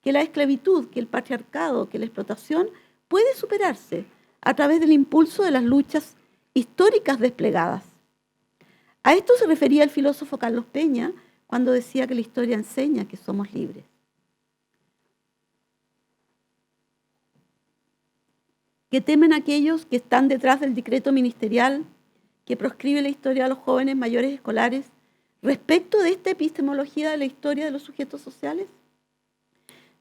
que la esclavitud, que el patriarcado, que la explotación puede superarse a través del impulso de las luchas históricas desplegadas. A esto se refería el filósofo Carlos Peña cuando decía que la historia enseña que somos libres. que temen aquellos que están detrás del decreto ministerial que proscribe la historia de los jóvenes mayores escolares respecto de esta epistemología de la historia de los sujetos sociales?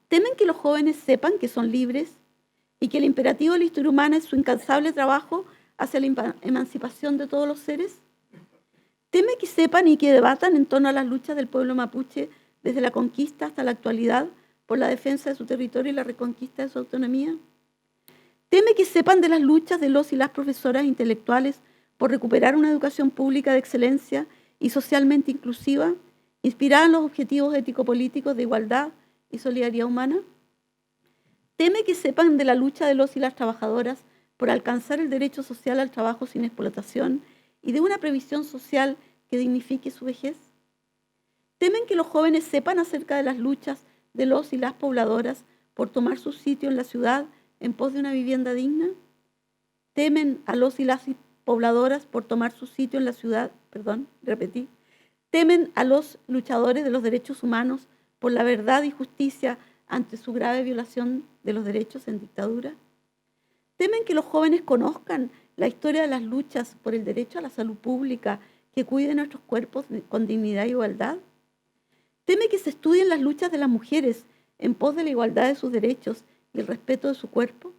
¿Temen que los jóvenes sepan que son libres y que el imperativo de la historia humana es su incansable trabajo hacia la emancipación de todos los seres? ¿Temen que sepan y que debatan en torno a las luchas del pueblo mapuche desde la conquista hasta la actualidad por la defensa de su territorio y la reconquista de su autonomía? ¿Teme que sepan de las luchas de los y las profesoras intelectuales por recuperar una educación pública de excelencia y socialmente inclusiva, inspirada en los objetivos ético-políticos de igualdad y solidaridad humana? ¿Teme que sepan de la lucha de los y las trabajadoras por alcanzar el derecho social al trabajo sin explotación y de una previsión social que dignifique su vejez? ¿Temen que los jóvenes sepan acerca de las luchas de los y las pobladoras por tomar su sitio en la ciudad en pos de una vivienda digna? ¿Temen a los y las pobladoras por tomar su sitio en la ciudad? ¿Temen a los luchadores de los derechos humanos por la verdad y justicia ante su grave violación de los derechos en dictadura? ¿Temen que los jóvenes conozcan la historia de las luchas por el derecho a la salud pública que cuide nuestros cuerpos con dignidad y igualdad? ¿Temen que se estudien las luchas de las mujeres en pos de la igualdad de sus derechos y el respeto de su cuerpo?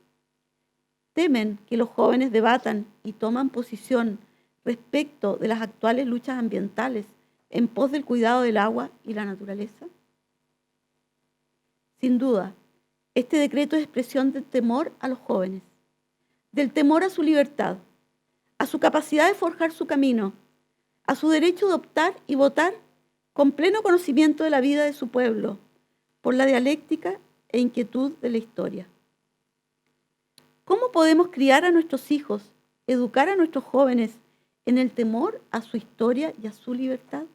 ¿Temen que los jóvenes debatan y toman posición respecto de las actuales luchas ambientales en pos del cuidado del agua y la naturaleza? Sin duda, este decreto es expresión del temor a los jóvenes, del temor a su libertad, a su capacidad de forjar su camino, a su derecho de optar y votar con pleno conocimiento de la vida de su pueblo, por la dialéctica e inquietud de la historia. ¿Cómo podemos criar a nuestros hijos, educar a nuestros jóvenes en el temor a su historia y a su libertad?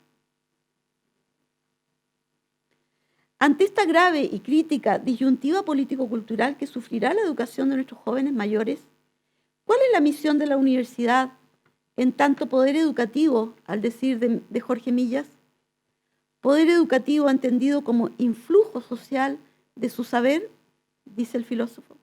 Ante esta grave y crítica disyuntiva político-cultural que sufrirá la educación de nuestros jóvenes mayores, ¿cuál es la misión de la universidad en tanto poder educativo, al decir de Jorge Millas? Poder educativo entendido como influjo social de su saber, dice el filósofo.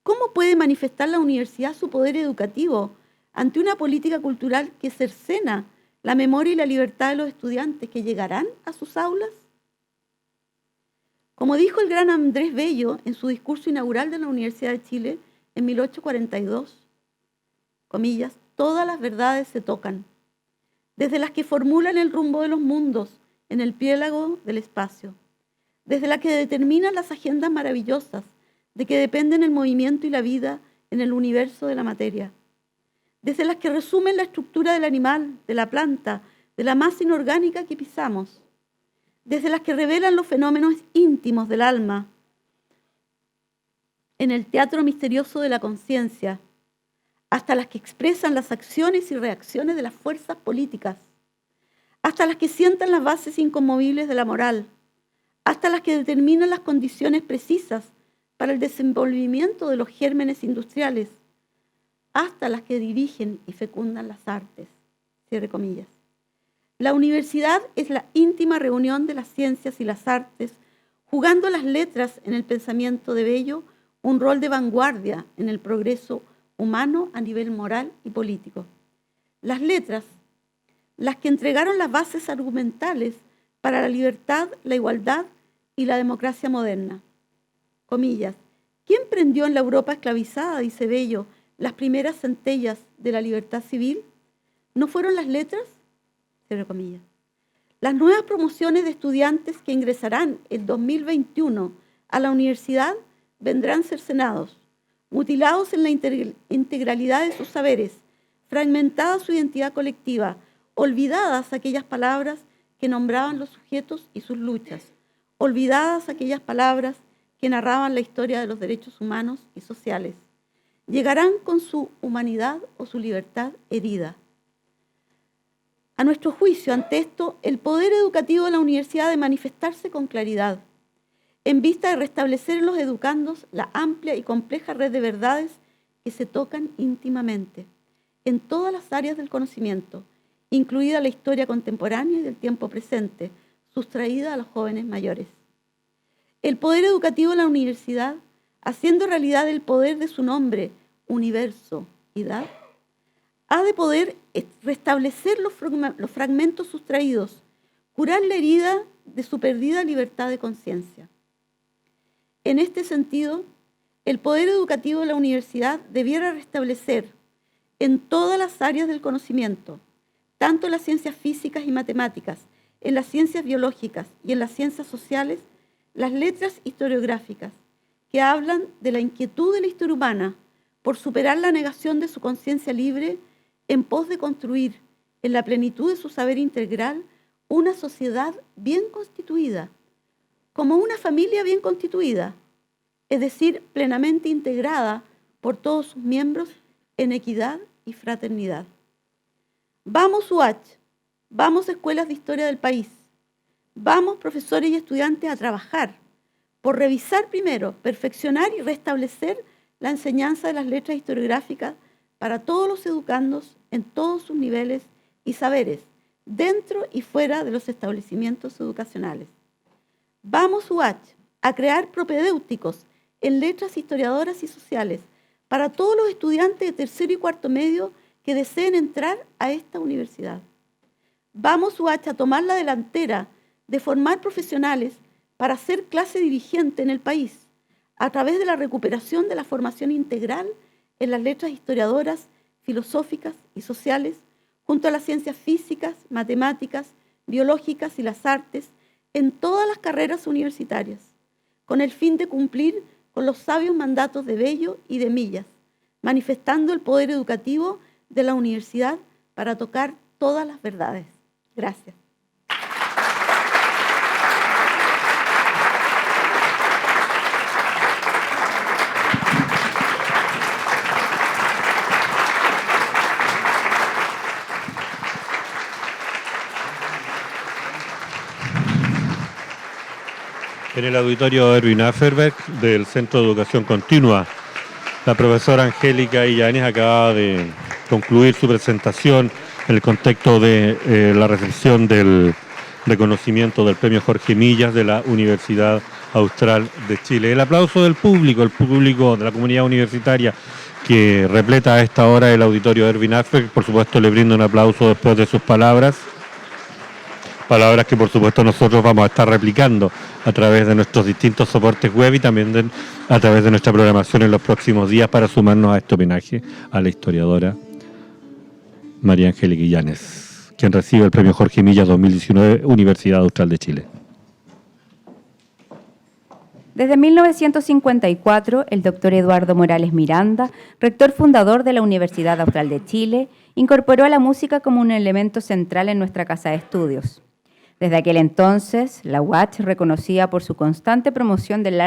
¿Cómo puede manifestar la universidad su poder educativo ante una política cultural que cercena la memoria y la libertad de los estudiantes que llegarán a sus aulas? Como dijo el gran Andrés Bello en su discurso inaugural de la Universidad de Chile en 1842, comillas, todas las verdades se tocan, desde las que formulan el rumbo de los mundos en el piélago del espacio, desde las que determinan las agendas maravillosas de que dependen el movimiento y la vida en el universo de la materia, desde las que resumen la estructura del animal, de la planta, de la masa inorgánica que pisamos, desde las que revelan los fenómenos íntimos del alma en el teatro misterioso de la conciencia, hasta las que expresan las acciones y reacciones de las fuerzas políticas, hasta las que sientan las bases inconmovibles de la moral, hasta las que determinan las condiciones precisas para el desenvolvimiento de los gérmenes industriales, hasta las que dirigen y fecundan las artes. Cierre comillas. La universidad es la íntima reunión de las ciencias y las artes, jugando las letras en el pensamiento de Bello un rol de vanguardia en el progreso humano a nivel moral y político. Las letras, las que entregaron las bases argumentales para la libertad, la igualdad y la democracia moderna. Comillas. ¿Quién prendió en la Europa esclavizada, dice Bello, las primeras centellas de la libertad civil? ¿No fueron las letras? Cierre comillas. Las nuevas promociones de estudiantes que ingresarán el 2021 a la universidad vendrán cercenados, mutilados en la integralidad de sus saberes, fragmentada su identidad colectiva, olvidadas aquellas palabras que nombraban los sujetos y sus luchas, olvidadas aquellas palabras que narraban la historia de los derechos humanos y sociales. Llegarán con su humanidad o su libertad herida. A nuestro juicio, ante esto, el poder educativo de la universidad debe manifestarse con claridad, en vista de restablecer en los educandos la amplia y compleja red de verdades que se tocan íntimamente en todas las áreas del conocimiento, incluida la historia contemporánea y del tiempo presente, sustraída a los jóvenes mayores. El poder educativo de la universidad haciendo realidad el poder de su nombre, universo, idad, ha de poder restablecer los fragmentos sustraídos, curar la herida de su perdida libertad de conciencia. En este sentido, el poder educativo de la universidad debiera restablecer en todas las áreas del conocimiento, tanto en las ciencias físicas y matemáticas, en las ciencias biológicas y en las ciencias sociales, las letras historiográficas que hablan de la inquietud de la historia humana por superar la negación de su conciencia libre en pos de construir, en la plenitud de su saber integral, una sociedad bien constituida, como una familia bien constituida, es decir, plenamente integrada por todos sus miembros en equidad y fraternidad. Vamos UH, vamos escuelas de historia del país, vamos profesores y estudiantes a trabajar por revisar primero, perfeccionar y restablecer la enseñanza de las letras historiográficas para todos los educandos en todos sus niveles y saberes, dentro y fuera de los establecimientos educacionales. Vamos UH a crear propedéuticos en letras historiadoras y sociales para todos los estudiantes de tercero y cuarto medio que deseen entrar a esta universidad. Vamos UH a tomar la delantera de formar profesionales para ser clase dirigente en el país a través de la recuperación de la formación integral en las letras historiadoras, filosóficas y sociales, junto a las ciencias físicas, matemáticas, biológicas y las artes, en todas las carreras universitarias, con el fin de cumplir con los sabios mandatos de Bello y de Millas, manifestando el poder educativo de la universidad para tocar todas las verdades. Gracias. En el auditorio Erwin Afferberg del Centro de Educación Continua, la profesora Angélica Illanes acaba de concluir su presentación en el contexto de la recepción del reconocimiento del premio Jorge Millas de la Universidad Austral de Chile. El aplauso del público, de la comunidad universitaria que repleta a esta hora el auditorio Erwin Afferberg, por supuesto le brindo un aplauso después de sus palabras que por supuesto nosotros vamos a estar replicando a través de nuestros distintos soportes web y también a través de nuestra programación en los próximos días para sumarnos a este homenaje a la historiadora María Angélica Illanes, quien recibe el premio Jorge Millas 2019 Universidad Austral de Chile. Desde 1954, el doctor Eduardo Morales Miranda, rector fundador de la Universidad Austral de Chile, incorporó a la música como un elemento central en nuestra casa de estudios. Desde aquel entonces, la UACH reconocía por su constante promoción del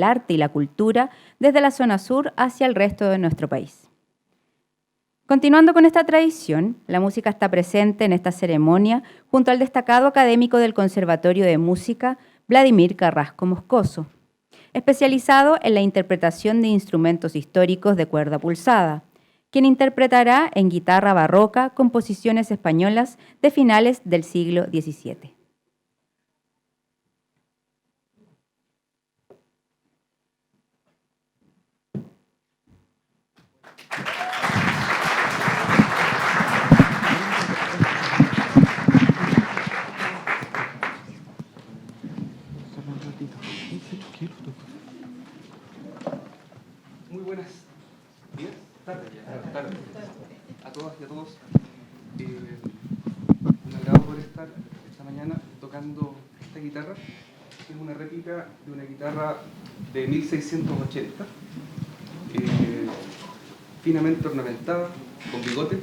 arte y la cultura desde la zona sur hacia el resto de nuestro país. Continuando con esta tradición, la música está presente en esta ceremonia junto al destacado académico del Conservatorio de Música, Vladimir Carrasco Moscoso, especializado en la interpretación de instrumentos históricos de cuerda pulsada, quien interpretará en guitarra barroca composiciones españolas de finales del siglo XVII. Muy buenas tardes a todas y a todos. Un agrado por estar esta mañana tocando esta guitarra, que es una réplica de una guitarra de 1680, finamente ornamentada, con bigote,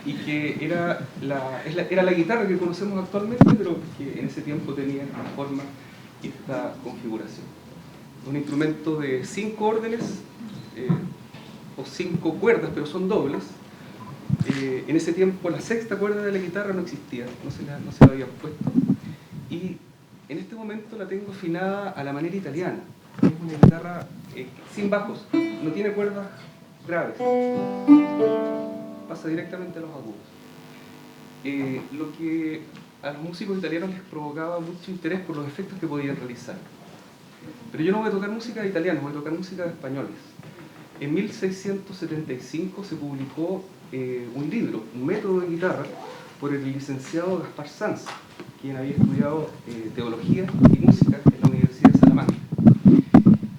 y que era la guitarra que conocemos actualmente, pero que en ese tiempo tenía esta forma y esta configuración. Un instrumento de 5 órdenes o 5 cuerdas, pero son dobles. En ese tiempo la sexta cuerda de la guitarra no existía, no se la habían puesto. Y en este momento la tengo afinada a la manera italiana. Es una guitarra sin bajos, no tiene cuerdas graves. Pasa directamente a los agudos. Lo que a los músicos italianos les provocaba mucho interés por los efectos que podían realizar. Pero yo no voy a tocar música de italianos, voy a tocar música de españoles. En 1675 se publicó un libro, un método de guitarra, por el licenciado Gaspar Sanz, quien había estudiado teología y música en la Universidad de Salamanca.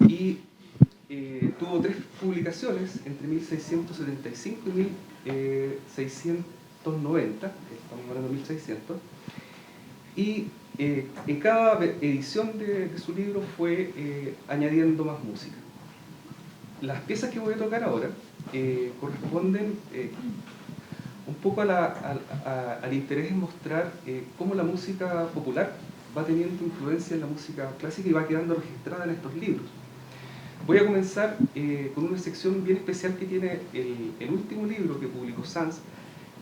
Y tuvo 3 publicaciones entre 1675 y 1690, estamos hablando de 1600, y en cada edición de su libro fue añadiendo más música. Las piezas que voy a tocar ahora corresponden un poco al interés en mostrar cómo la música popular va teniendo influencia en la música clásica y va quedando registrada en estos libros. Voy a comenzar con una sección bien especial que tiene el último libro que publicó Sanz,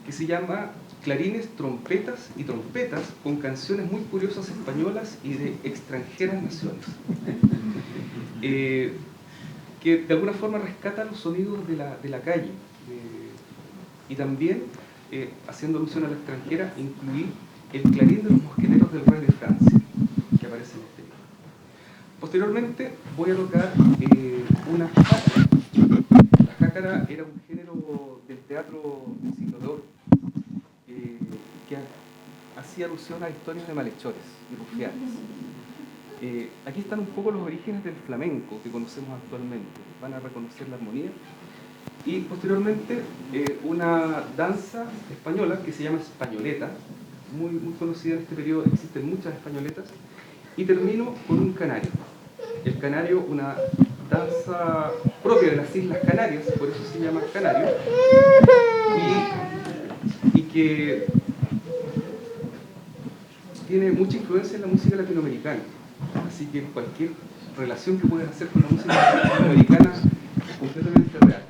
que se llama Clarines, trompetas y trompetas, con canciones muy curiosas españolas y de extranjeras naciones. Que de alguna forma rescata los sonidos de la calle. Y también, haciendo alusión a la extranjera, incluir el clarín de los mosqueteros del rey de Francia, que aparece en este libro. Posteriormente voy a tocar una jácara. La jácara era un género del teatro del siglo de oro, que hacía alusión a historias de malhechores y rufianes. Aquí están un poco los orígenes del flamenco que conocemos actualmente. Van a reconocer la armonía. Y posteriormente una danza española que se llama españoleta, muy conocida en este periodo, existen muchas españoletas. Y termino con un canario. El canario, una danza propia de las Islas Canarias, por eso se llama canario, y que tiene mucha influencia en la música latinoamericana. Así que cualquier relación que puedan hacer con la música latinoamericana es completamente real.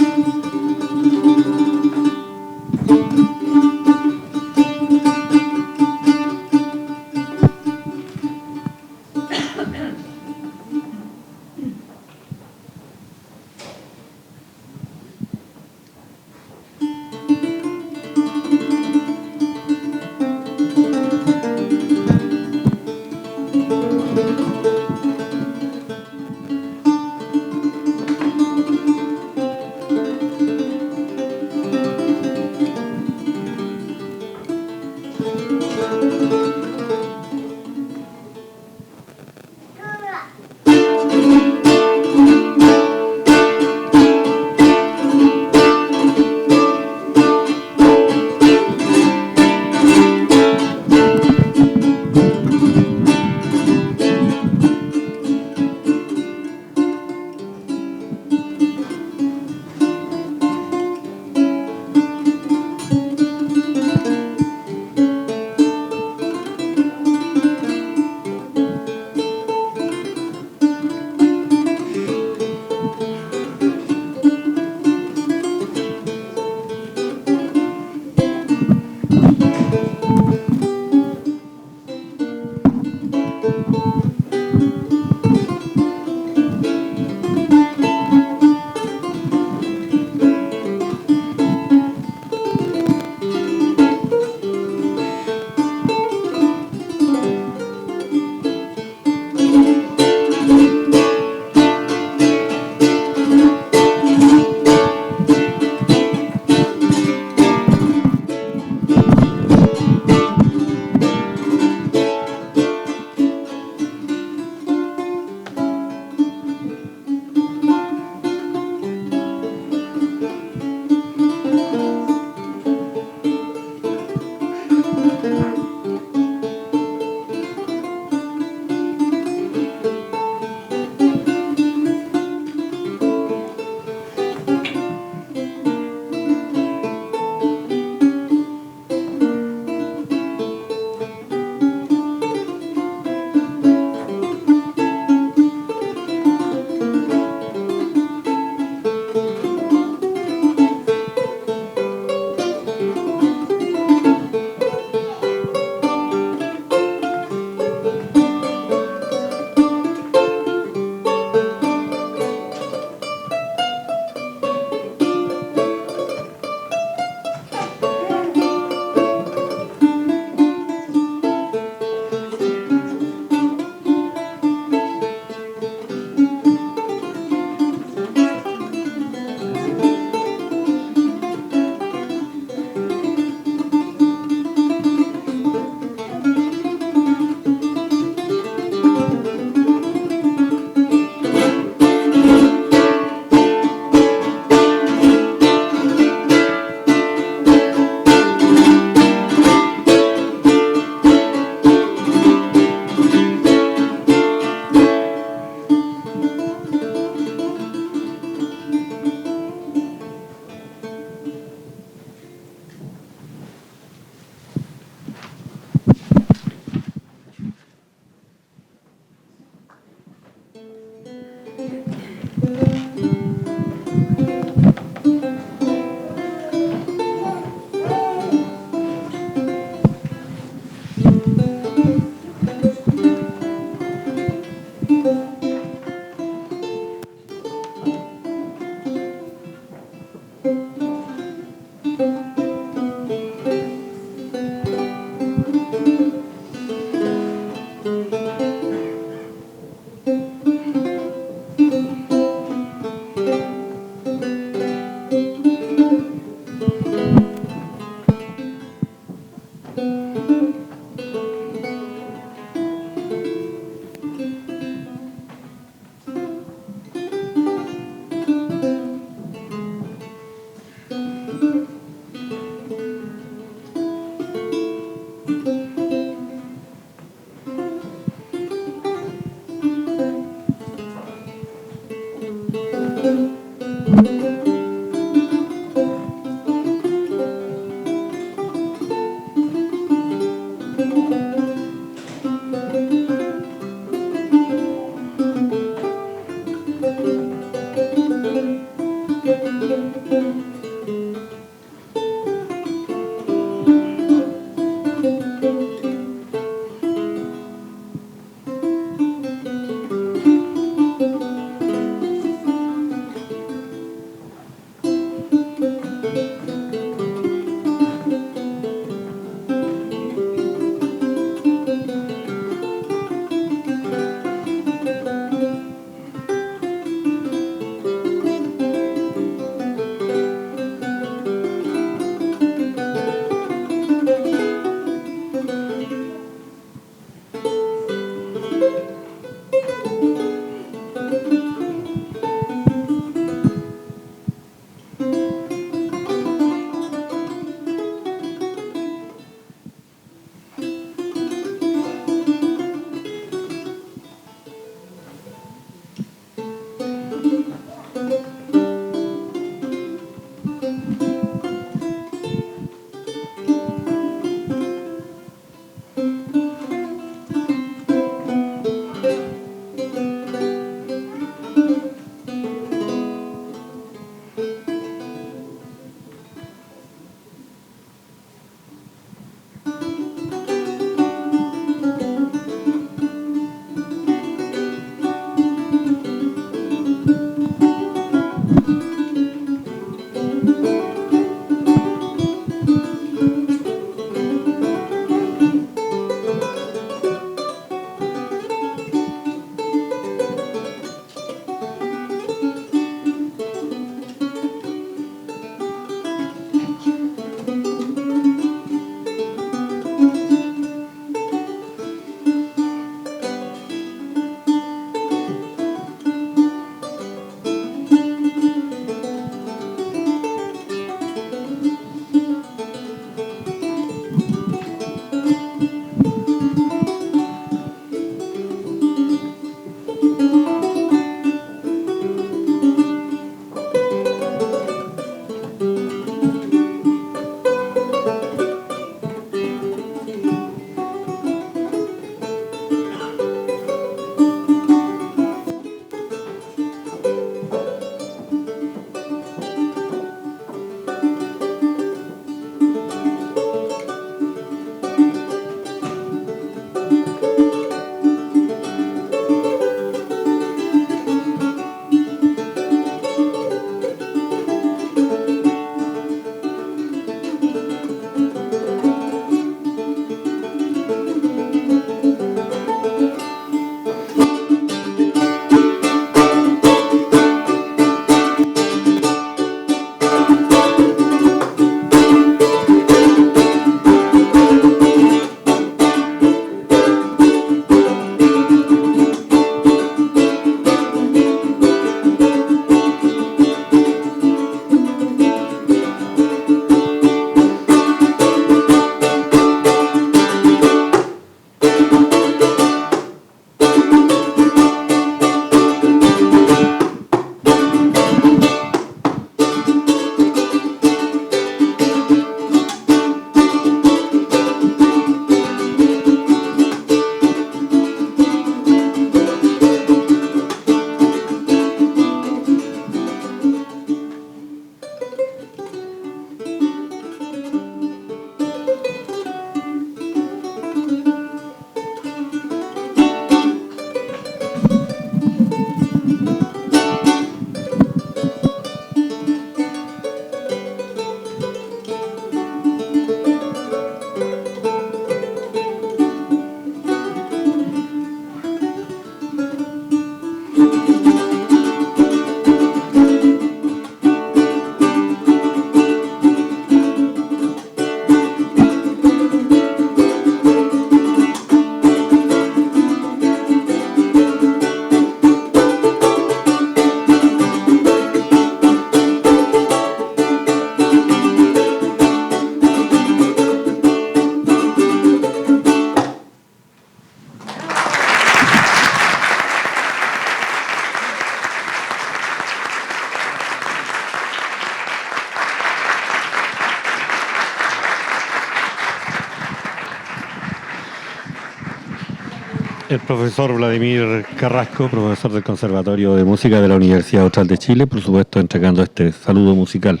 El profesor Vladimir Carrasco, profesor del Conservatorio de Música de la Universidad Austral de Chile, por supuesto entregando este saludo musical.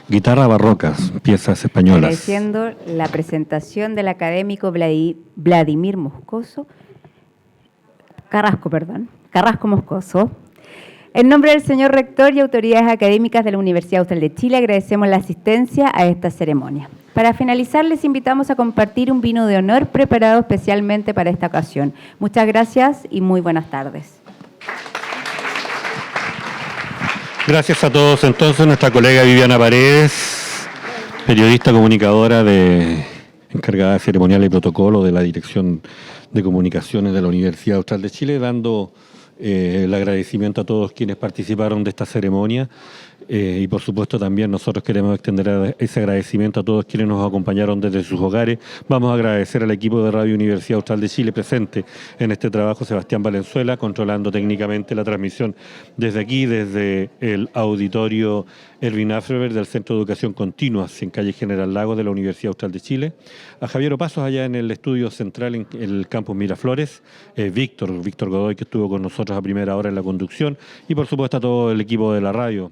Guitarra barrocas, piezas españolas. Agradeciendo la presentación del académico Vladimir Carrasco Moscoso. En nombre del señor rector y autoridades académicas de la Universidad Austral de Chile, agradecemos la asistencia a esta ceremonia. Para finalizar, les invitamos a compartir un vino de honor preparado especialmente para esta ocasión. Muchas gracias y muy buenas tardes. Gracias a todos. Entonces, nuestra colega Viviana Paredes, periodista comunicadora encargada de ceremonial y protocolo de la Dirección de Comunicaciones de la Universidad Austral de Chile, dando el agradecimiento a todos quienes participaron de esta ceremonia y por supuesto también nosotros queremos extender ese agradecimiento a todos quienes nos acompañaron desde sus hogares. Vamos a agradecer al equipo de Radio Universidad Austral de Chile presente en este trabajo, Sebastián Valenzuela, controlando técnicamente la transmisión desde aquí, desde el auditorio Erwin Afreber del Centro de Educación Continua en calle General Lagos de la Universidad Austral de Chile, a Javier Opazos allá en el estudio central en el campus Miraflores, Víctor Godoy, que estuvo con nosotros a primera hora en la conducción, y por supuesto a todo el equipo de la radio,